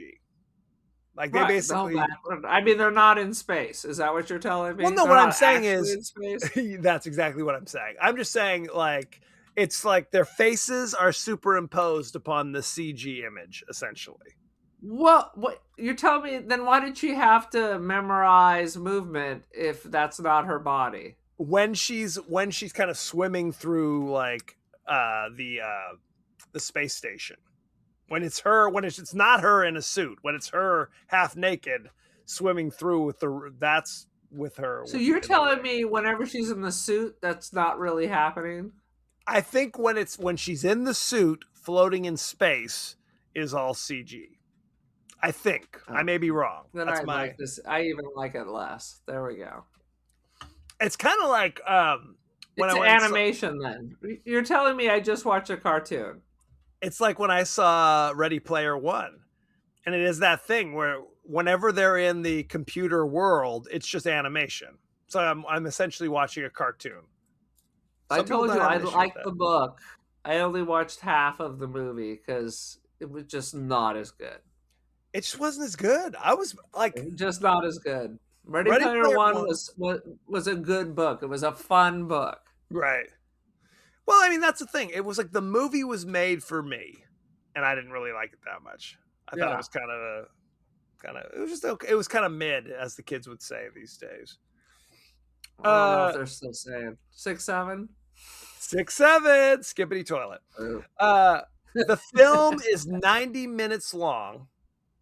Like they Right. No, basically. I mean, they're not in space. Is that what you're telling Well, me? no, They're what I'm not saying actually is in space? that's exactly what I'm saying. I'm just saying, like, it's like their faces are superimposed upon the CG image, essentially. What you're telling me? Then why did she have to memorize movement if that's not her body? When she's kind of swimming through like the space station, when it's not her in a suit, when it's her half naked swimming through that's with her. So you're telling me whenever she's in the suit, that's not really happening? I think when she's in the suit floating in space is all CG. I think. I may be wrong. Then That's I my. like this. I even like it less. There we go. It's kind of like when It's I went. animation. Then you're telling me I just watched a cartoon. It's like when I saw Ready Player One, and it is that thing where whenever they're in the computer world, it's just animation. So I'm essentially watching a cartoon. I told you I like that. the book. I only watched half of the movie because it was just not as good. It just wasn't as good. I was like, Just not as good. Ready Ready Player Player One One. was a good book. It was a fun book. Right. Well, I mean, that's the thing. It was like the movie was made for me, and I didn't really like it that much. I thought it was it was just okay. It was kind of mid, as the kids would say these days. I don't know if they're still saying 6, 7. 6, 7, skippity toilet. The film is 90 minutes long.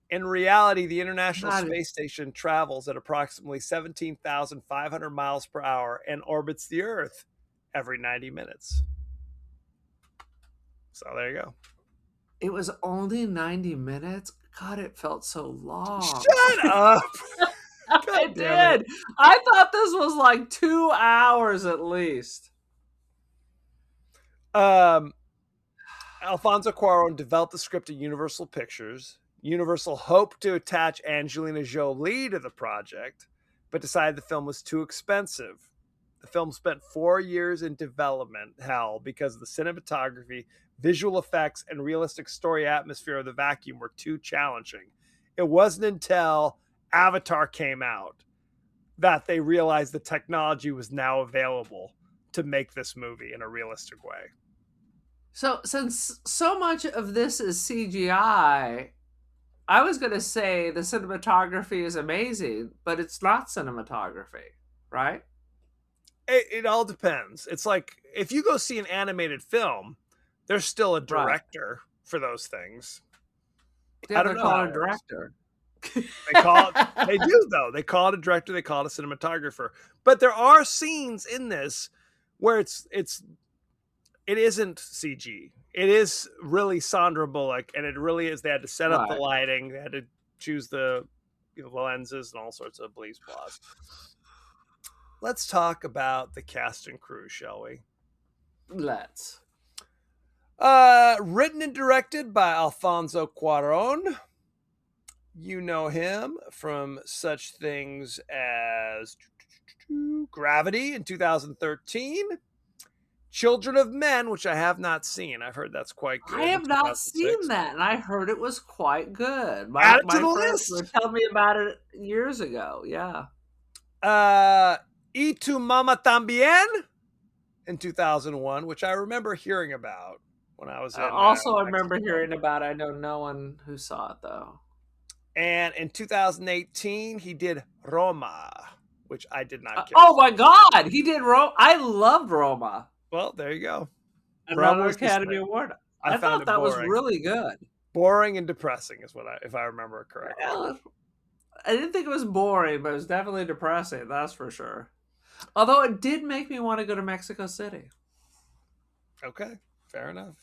In reality, the International Space Station travels at approximately 17,500 miles per hour and orbits the Earth every 90 minutes. So there you go. It was only 90 minutes? God, it felt so long. Shut up. I did. I thought this was like 2 hours at least. Alfonso Cuarón developed the script at Universal Pictures. Universal hoped to attach Angelina Jolie to the project, but decided the film was too expensive. The film spent 4 years in development hell because the cinematography, visual effects, and realistic story atmosphere of the vacuum were too challenging. It wasn't until Avatar came out that they realized the technology was now available to make this movie in a realistic way. So, since so much of this is CGI, I was going to say the cinematography is amazing, but it's not cinematography, right? It all depends. It's like if you go see an animated film, there's still a director for those things. Yeah, I don't know call it a director. They do though. They call it a director. They call it a cinematographer. But there are scenes in this where it isn't CG. It is really Sandra Bullock, and it really is. They had to set up the lighting. They had to choose the lenses and all sorts of bleeps blahs. Let's talk about the cast and crew, shall we? Let's. Written and directed by Alfonso Cuarón. You know him from such things as Gravity in 2013. Children of Men, which I have not seen. I've heard that's quite good. I have not seen that, and I heard it was quite good. Add it to the list. Were telling me about it years ago. Yeah. Y Tu Mama Tambien in 2001, which I remember hearing about when I was in I remember hearing about it. I know no one who saw it, though. And in 2018, he did Roma, which I did not get. Oh, my God. He did Roma. I loved Roma. Well, there you go. Another Academy Award. I found thought it that was boring. really good. Boring and depressing is if I remember it correctly. Well, I didn't think it was boring, but it was definitely depressing. That's for sure. Although it did make me want to go to Mexico City. Okay, fair enough.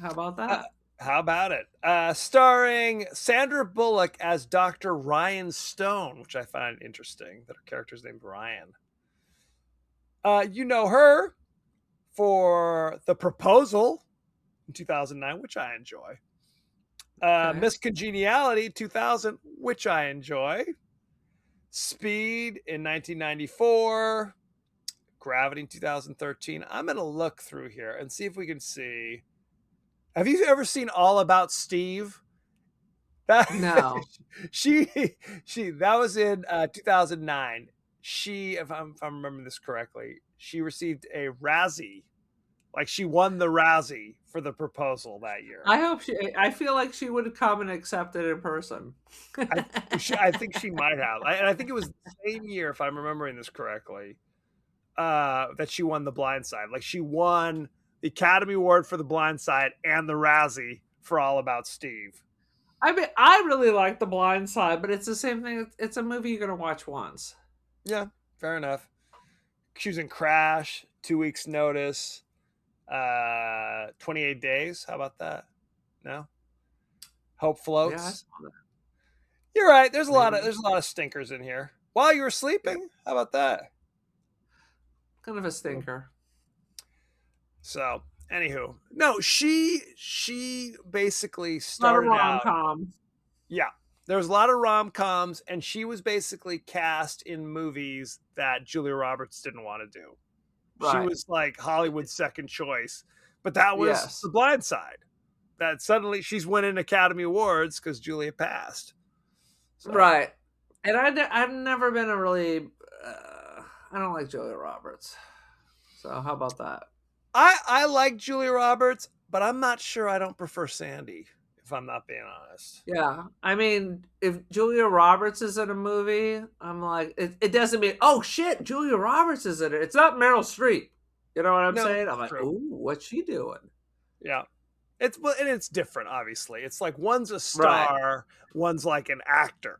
How about Uh, that? how about it? Starring Sandra Bullock as Dr. Ryan Stone, which I find interesting that her character's named Ryan. You know her for The Proposal in 2009, which I enjoy. Okay. Miss Congeniality 2000, which I enjoy. Speed in 1994. Gravity in 2013. I'm going to look through here and see if we can see. Have you ever seen All About Steve? That No. she that was in 2009. She, if I'm remembering this correctly, she received a Razzie, like she won the Razzie for The Proposal that year. I feel like she would come and accept it in person. I think she might have. And I think it was the same year, if I'm remembering this correctly, that she won The Blind Side. Like she won the Academy Award for The Blind Side and the Razzie for All About Steve. I mean, I really like The Blind Side, but it's the same thing. It's a movie you're gonna watch once. Yeah, fair enough. She was in Crash, 2 Weeks Notice, 28 Days. How about that? No? Hope Floats. Yeah, I saw that. You're right. There's a Maybe. lot of stinkers in here. While you were sleeping, Yep. how about that? Kind of a stinker. So, anywho, no, she basically Not a started rom out. com. Yeah, there was a lot of rom-coms, and she was basically cast in movies that Julia Roberts didn't want to do. She Right. was like Hollywood's second choice, but that was Yes. The Blind Side. That suddenly she's winning Academy Awards because Julia passed. So, Right. And I've never been a really. I don't like Julia Roberts. So how about that? I like Julia Roberts, but I'm not sure I don't prefer Sandy, if I'm not being honest. Yeah. I mean, if Julia Roberts is in a movie, I'm like, it doesn't mean, oh shit, Julia Roberts is in it. It's not Meryl Streep. You know what I'm No, saying? I'm like, true. ooh, what's she doing? Yeah. It's different, obviously. It's like one's a star, one's like an actor.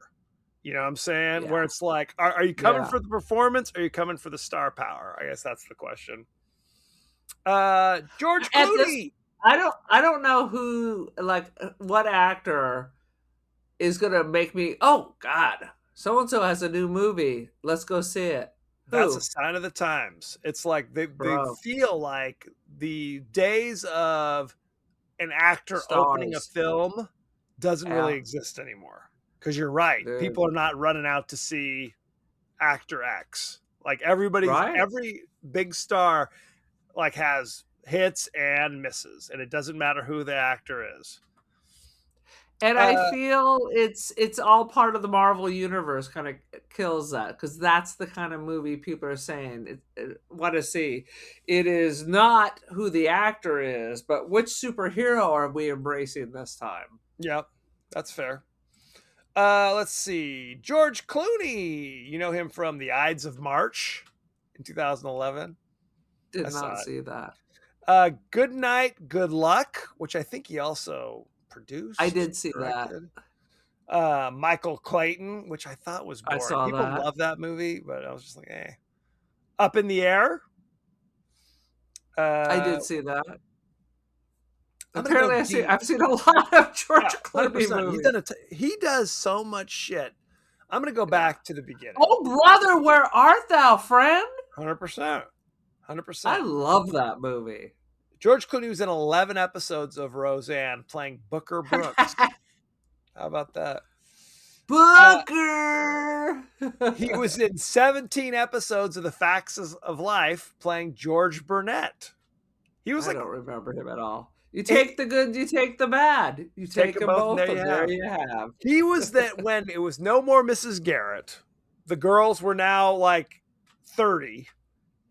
You know what I'm saying? Yeah. Where it's like, are you coming Yeah. for the performance or are you coming for the star power? I guess that's the question. George At Clooney. I don't know who, like, what actor is gonna make me, oh God, so and so has a new movie. Let's go see it. That's Who? a sign of the times. It's like they Bro. feel like the days of an actor opening a Stars. film doesn't really Yeah. exist anymore. Because you're right. Dude. People are not running out to see actor X. Like every big star like has hits and misses, and it doesn't matter who the actor is. And I feel it's all part of the Marvel universe. Kind of kills that because that's the kind of movie people are saying want to see. It is not who the actor is, but which superhero are we embracing this time? Yep, that's fair. Let's see. George Clooney. You know him from The Ides of March in 2011. Did not see that. Good Night, Good Luck, which I think he also produced. I did see directed. That. Michael Clayton, which I thought was boring. I saw People that. love that movie, but I was just like, eh. Up in the Air. I did see that. I'm Apparently, I've seen a lot of George Clooney 100%. movies. He does so much shit. I'm going to go back to the beginning. Oh, brother, where art thou, friend? 100%. 100%. I love that movie. George Clooney was in 11 episodes of Roseanne playing Booker Brooks. How about that? Booker! He was in 17 episodes of The Facts of Life playing George Burnett. He was I don't remember him at all. You take the good, you take the bad. You take them both, and there you have. He was that when it was no more Mrs. Garrett. The girls were now like 30.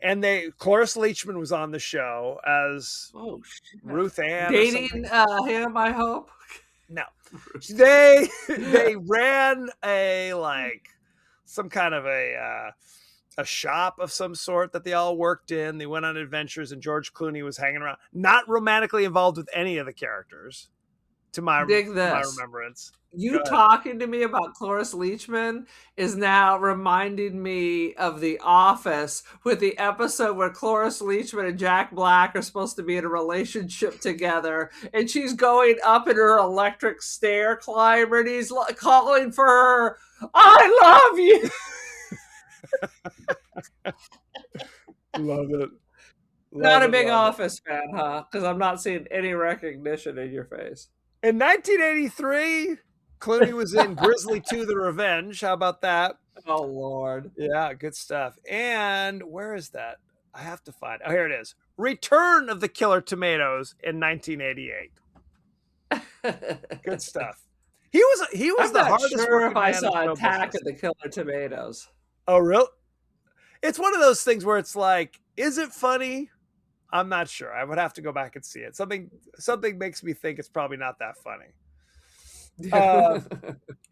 And Cloris Leachman was on the show as Ruth Ann. Dating him, I hope. No. They ran some kind of a a shop of some sort that they all worked in. They went on adventures, and George Clooney was hanging around, not romantically involved with any of the characters, to my Dig this. remembrance. You talking to me about Cloris Leachman is now reminding me of The Office, with the episode where Cloris Leachman and Jack Black are supposed to be in a relationship together, and she's going up in her electric stair climber, and he's calling for her, "I love you." Love it. Not a big Office fan, huh? Because I'm not seeing any recognition in your face. In 1983, Clooney was in Grizzly 2: The Revenge. How about that? Oh, Lord. Yeah, good stuff. And where is that? I have to find. Oh, here it is. Return of the Killer Tomatoes in 1988. Good stuff. He was I'm the not hardest sure if working I man in saw show Attack business. of the Killer Tomatoes. Oh, really? It's one of those things where it's like, is it funny? I'm not sure. I would have to go back and see it. Something makes me think it's probably not that funny.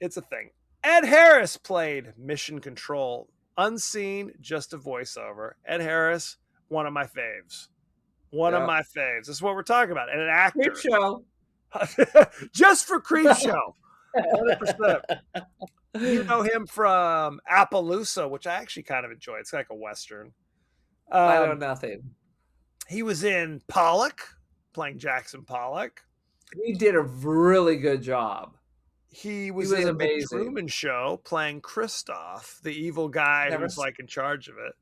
It's a thing. Ed Harris played Mission Control. Unseen, just a voiceover. Ed Harris, one of my faves. One of my faves. This is what we're talking about. And an actor. Creepshow. Just for Creepshow. 100%. You know him from Appaloosa, which I actually kind of enjoy. It's like a Western. I know nothing. He was in Pollock, playing Jackson Pollock. He did a really good job. He was in amazing. The Truman Show, playing Christof, the evil guy who was like in charge of it.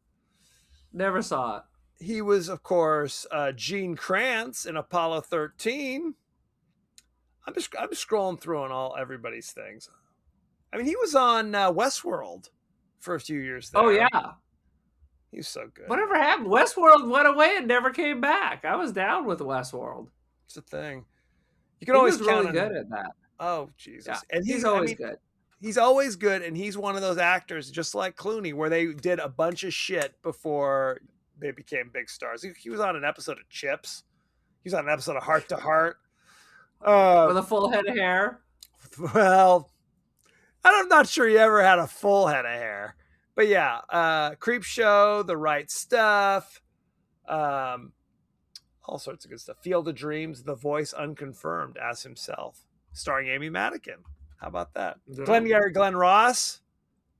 Never saw it. He was, of course, Gene Kranz in Apollo 13. I'm scrolling through on everybody's things. I mean, he was on Westworld for a few years there. Oh, yeah. He's so good. Whatever happened? Westworld went away and never came back. I was down with Westworld. It's a thing. You can always count really good at that. Oh, Jesus. Yeah. And he's always good. He's always good, and he's one of those actors, just like Clooney, where they did a bunch of shit before they became big stars. He was on an episode of Chips. He was on an episode of Heart to Heart. With a full head of hair? Well, I'm not sure he ever had a full head of hair. But yeah, Creepshow, The Right Stuff, all sorts of good stuff. Field of Dreams, The Voice Unconfirmed as himself, starring Amy Madigan. How about that? Glenn Ross,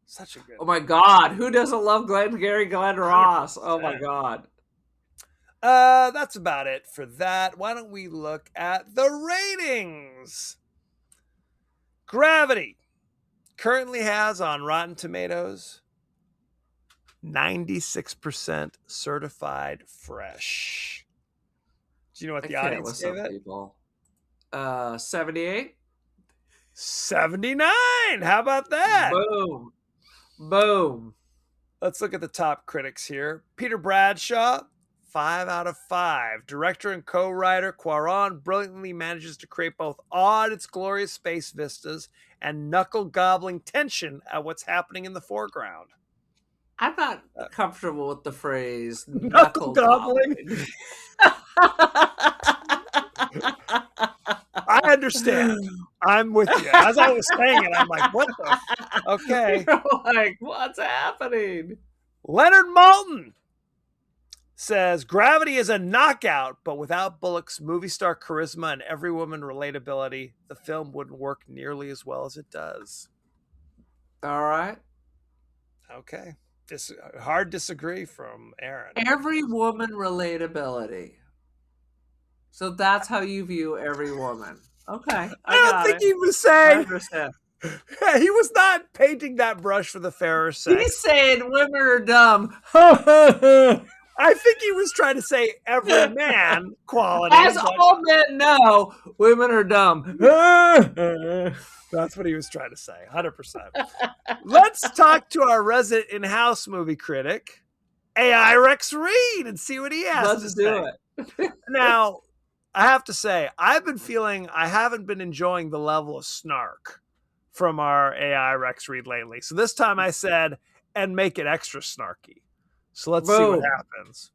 such a good. Oh my God, who doesn't love Glenn Ross? 100%. Oh my God. That's about it for that. Why don't we look at the ratings? Gravity currently has on Rotten Tomatoes 96% certified fresh. Do you know what the audience gave it? 78? 79. How about that? Boom. Let's look at the top critics here. Peter Bradshaw, 5 out of 5. Director and co-writer Cuarón brilliantly manages to create both awe at its glorious space vistas and knuckle-gobbling tension at what's happening in the foreground. I'm not comfortable with the phrase knuckle-gobbling. I understand. I'm with you. As I was saying it, I'm like, what the? Okay. You're like, what's happening? Leonard Maltin says, Gravity is a knockout, but without Bullock's movie star charisma and every woman relatability, the film wouldn't work nearly as well as it does. All right. Okay. Hard disagree from Aaron. Every woman relatability. So that's how you view every woman. Okay. I don't think he was saying. He was not painting that brush for the fairer sex. He's saying women are dumb. I think he was trying to say every man quality. As all men know, women are dumb. That's what he was trying to say, 100%. Let's talk to our resident in-house movie critic, AI Rex Reed, and see what he has to say. Let's do it. Now, I have to say, I've been feeling I haven't been enjoying the level of snark from our AI Rex Reed lately. So this time I said, and make it extra snarky. So let's see what happens.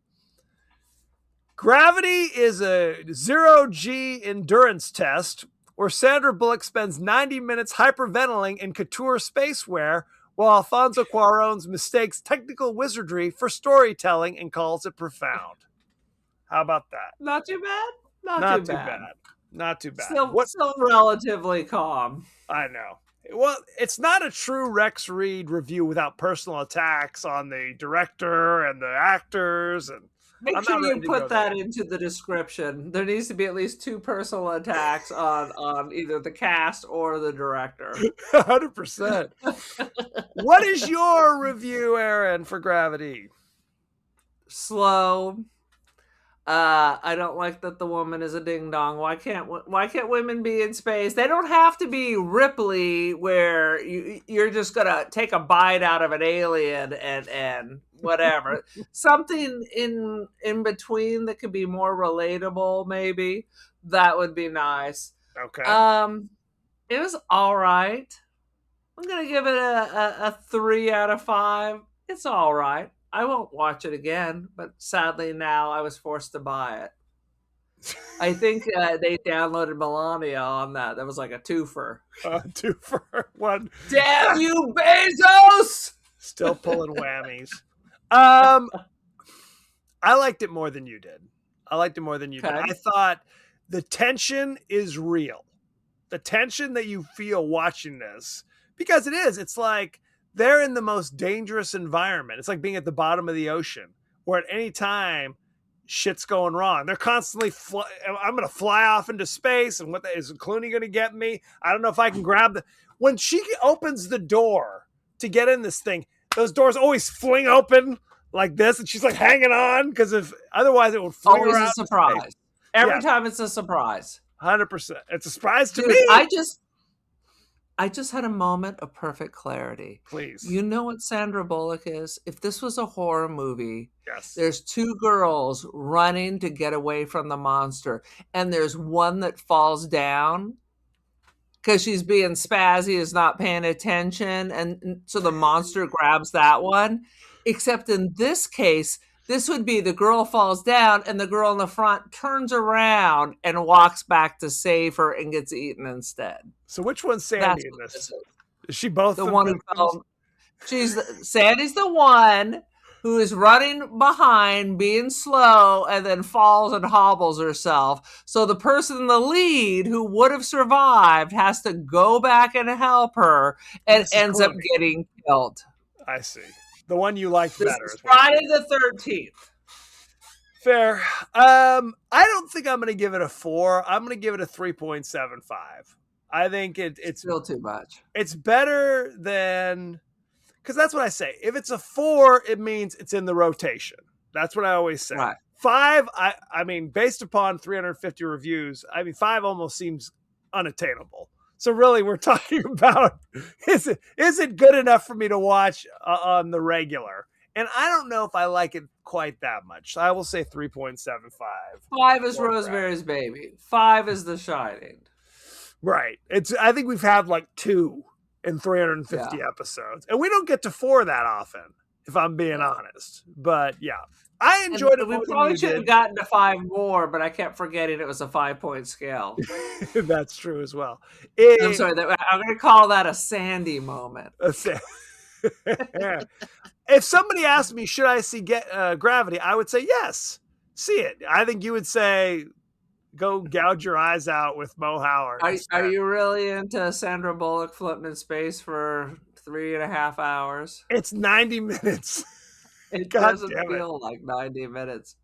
Gravity is a zero-G endurance test where Sandra Bullock spends 90 minutes hyperventilating in couture spacewear while Alfonso Cuarón's mistakes technical wizardry for storytelling and calls it profound. How about that? Not too bad. Not too Not too bad. bad. Not too bad. Still relatively calm. I know. Well, it's not a true Rex Reed review without personal attacks on the director and the actors. And Make sure you put that into the description. There needs to be at least 2 personal attacks on either the cast or the director. 100%. What is your review, Aaron, for Gravity? Slow. I don't like that the woman is a ding dong. Why can't women be in space? They don't have to be Ripley, where you're just gonna take a bite out of an alien and whatever. Something in between that could be more relatable. Maybe that would be nice. Okay. It was all right. I'm gonna give it a 3 out of 5. It's all right. I won't watch it again, but sadly now I was forced to buy it. I think they downloaded Melania on that. That was like a twofer. 2 for 1. Damn you, Bezos! Still pulling whammies. I liked it more than you did. did. I thought the tension is real. The tension that you feel watching this, because it is. It's like they're in the most dangerous environment. It's like being at the bottom of the ocean, where at any time shit's going wrong. They're constantly, I'm going to fly off into space, and is Clooney going to get me? I don't know if I can grab when she opens the door to get in this thing, those doors always fling open like this, and she's like hanging on, because if otherwise it would fling always around. A surprise. Every time it's a surprise. 100%. It's a surprise to Dude, me. I just had a moment of perfect clarity. Please. You know what Sandra Bullock is? If this was a horror movie, yes, there's 2 girls running to get away from the monster, and there's one that falls down because she's being spazzy, is not paying attention, and so the monster grabs that one. Except in this case, this would be the girl falls down, and the girl in the front turns around and walks back to save her and gets eaten instead. So which one's Sandy in this? Is she both the one who fell? Sandy's the one who is running behind, being slow, and then falls and hobbles herself. So the person in the lead who would have survived has to go back and help her, and ends up getting killed. I see. The one you liked better. Is Friday the 13th. Fair. I don't think I'm going to give it a 4. I'm going to give it a 3.75. I think it's still too much. It's better than, because that's what I say. If it's a 4, it means it's in the rotation. That's what I always say. Right. 5, I mean, based upon 350 reviews, 5 almost seems unattainable. So really, we're talking about, is it good enough for me to watch on the regular? And I don't know if I like it quite that much. I will say 3.75. 5 is Rosemary's Baby. 5 is The Shining. Right. I think we've had like 2 in 350 episodes. And we don't get to 4 that often, if I'm being honest. But yeah. I enjoyed it. We probably should have gotten to 5 more, but I kept forgetting it was a 5-point scale. That's true as well. I'm sorry. I'm going to call that a Sandy moment. If somebody asked me, should I see Gravity? I would say yes. See it. I think you would say, go gouge your eyes out with Mo Howard. Are you really into Sandra Bullock floating in space for 3.5 hours? It's 90 minutes. It doesn't feel like 90 minutes.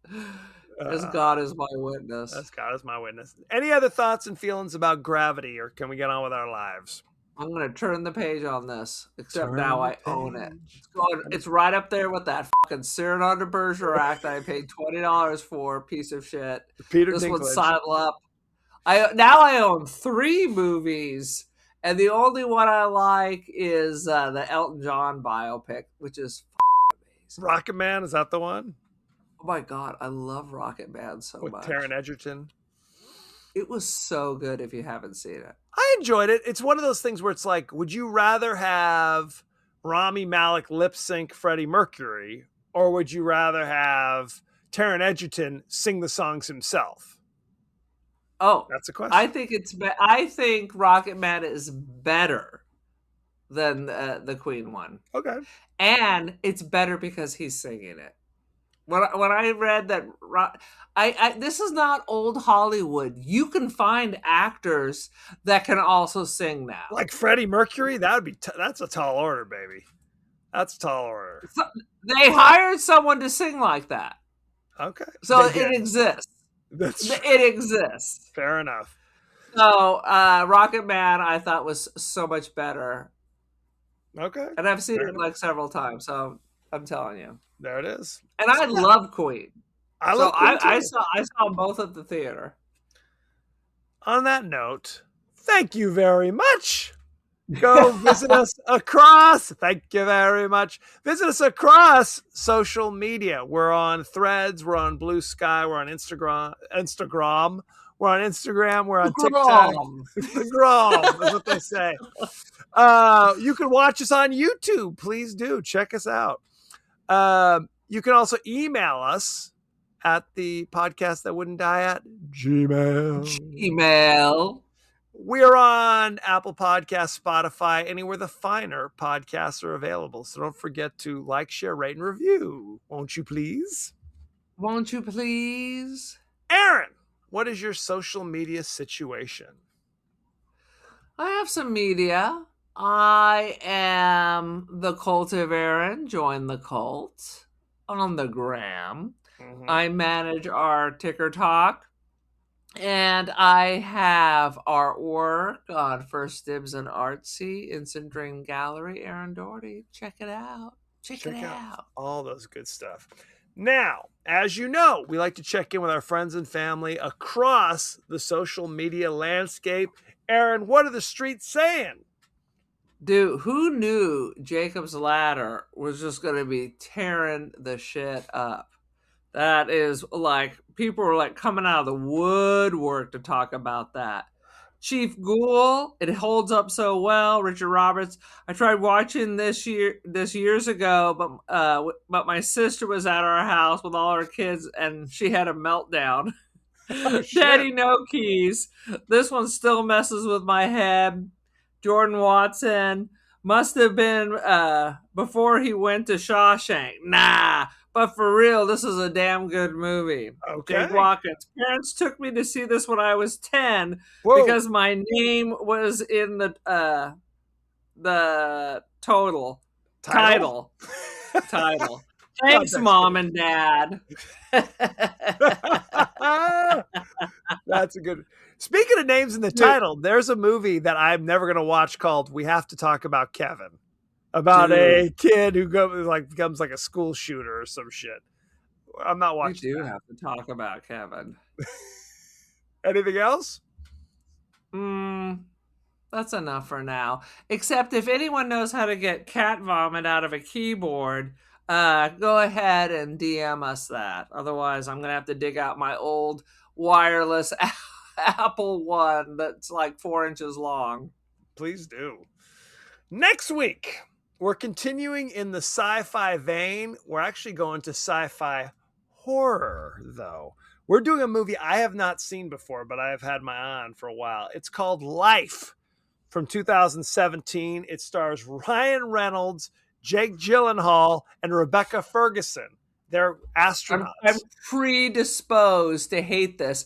As God is my witness. As God is my witness. Any other thoughts and feelings about Gravity, or can we get on with our lives? I'm going to turn the page on this, except now I own it. It's right up there with that fucking Cyrano de Bergerac that I paid $20 for, piece of shit. Peter this Dinklage. One's sidle up. Now I own 3 movies, and the only one I like is the Elton John biopic, which is amazing. Rocket Man, is that the one? Oh my God, I love Rocket Man so much. With Taron Egerton. It was so good if you haven't seen it. I enjoyed it. It's one of those things where it's like, would you rather have Rami Malek lip sync Freddie Mercury, or would you rather have Taron Egerton sing the songs himself? Oh, that's a question. I think I think Rocket Man is better than the Queen one, Okay. and it's better because he's singing it. When I read that, this is not old Hollywood. You can find actors that can also sing now. Like Freddie Mercury, that would be that's a tall order, baby. That's a tall order. So, they hired someone to sing like that. Okay. So it exists. It exists. Fair enough. So Rocket Man, I thought, was so much better. Okay. And I've seen it like several times, so I'm telling you. There it is. And I love Queen. I love Queen too. I saw both at the theater. On that note, thank you very much. Go visit us across. Thank you very much. Visit us across social media. We're on Threads. We're on Blue Sky. We're on Instagram. We're on Instagram. We're on TikTok. Grom is what they say. You can watch us on YouTube. Please do. Check us out. You can also email us at the podcast that wouldn't die at Gmail. We're on Apple Podcasts, Spotify, anywhere the finer podcasts are available. So don't forget to like, share, rate, and review. Won't you please? Won't you please? Aaron, what is your social media situation? I have some media. I am the Cult of Aaron. Join the cult on the gram. Mm-hmm. I manage our Ticker Talk. And I have artwork on First Dibs and Artsy, Instant Dream Gallery, Aaron Doherty. Check it out. Check it out. All those good stuff. Now, as you know, we like to check in with our friends and family across the social media landscape. Aaron, what are the streets saying? Dude, who knew Jacob's Ladder was just going to be tearing the shit up? That is like, people were like coming out of the woodwork to talk about that. Chief Ghoul, it holds up so well. Richard Roberts. I tried watching this years ago, but my sister was at our house with all her kids and she had a meltdown. Oh, Daddy No Keys. This one still messes with my head. Jordan Watson must have been before he went to Shawshank. Nah. But for real, this is a damn good movie. Okay. Jake Watkins. Parents took me to see this when I was 10 because my name was in the title. Thanks, Mom and Dad. That's a good. Speaking of names in the title, there's a movie that I'm never going to watch called We Have to Talk About Kevin. About a kid who becomes like a school shooter or some shit. I'm not watching. You do have to talk about Kevin. Anything else? That's enough for now. Except if anyone knows how to get cat vomit out of a keyboard, go ahead and DM us that. Otherwise, I'm going to have to dig out my old wireless Apple One that's like 4 inches long. Please do. Next week, we're continuing in the sci-fi vein. We're actually going to sci-fi horror, though. We're doing a movie I have not seen before, but I have had my eye on for a while. It's called Life from 2017. It stars Ryan Reynolds, Jake Gyllenhaal, and Rebecca Ferguson. They're astronauts. I'm predisposed to hate this.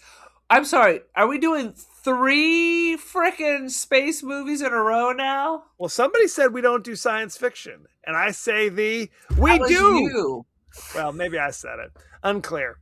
I'm sorry. Are we doing 3 frickin' space movies in a row now? Well, somebody said we don't do science fiction, and I say we do. You. Well, maybe I said it. Unclear.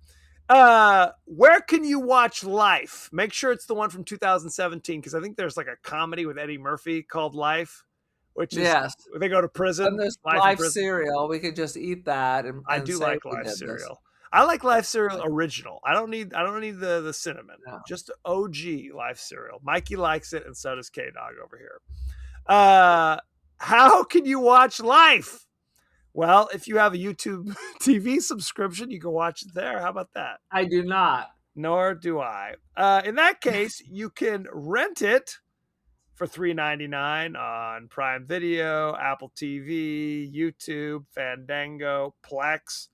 Where can you watch Life? Make sure it's the one from 2017, because I think there's like a comedy with Eddie Murphy called Life, which is they go to prison. And there's Life cereal. We could just eat that. And I do like Life cereal. I like Life cereal original. I don't need the cinnamon. No. Just OG Life cereal. Mikey likes it, and so does K-Dog over here. How can you watch Life? Well, if you have a YouTube TV subscription, you can watch it there. How about that? I do not. Nor do I. In that case, you can rent it for $3.99 on Prime Video, Apple TV, YouTube, Fandango, Plex.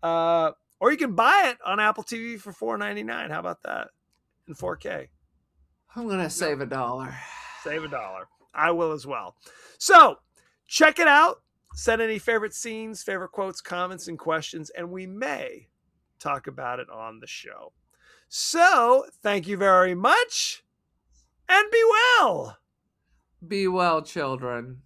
Or you can buy it on Apple TV for $4.99. How about that? In 4K. I'm going to save $1. Save $1. I will as well. So check it out. Send any favorite scenes, favorite quotes, comments, and questions, and we may talk about it on the show. So thank you very much, and be well. Be well, children.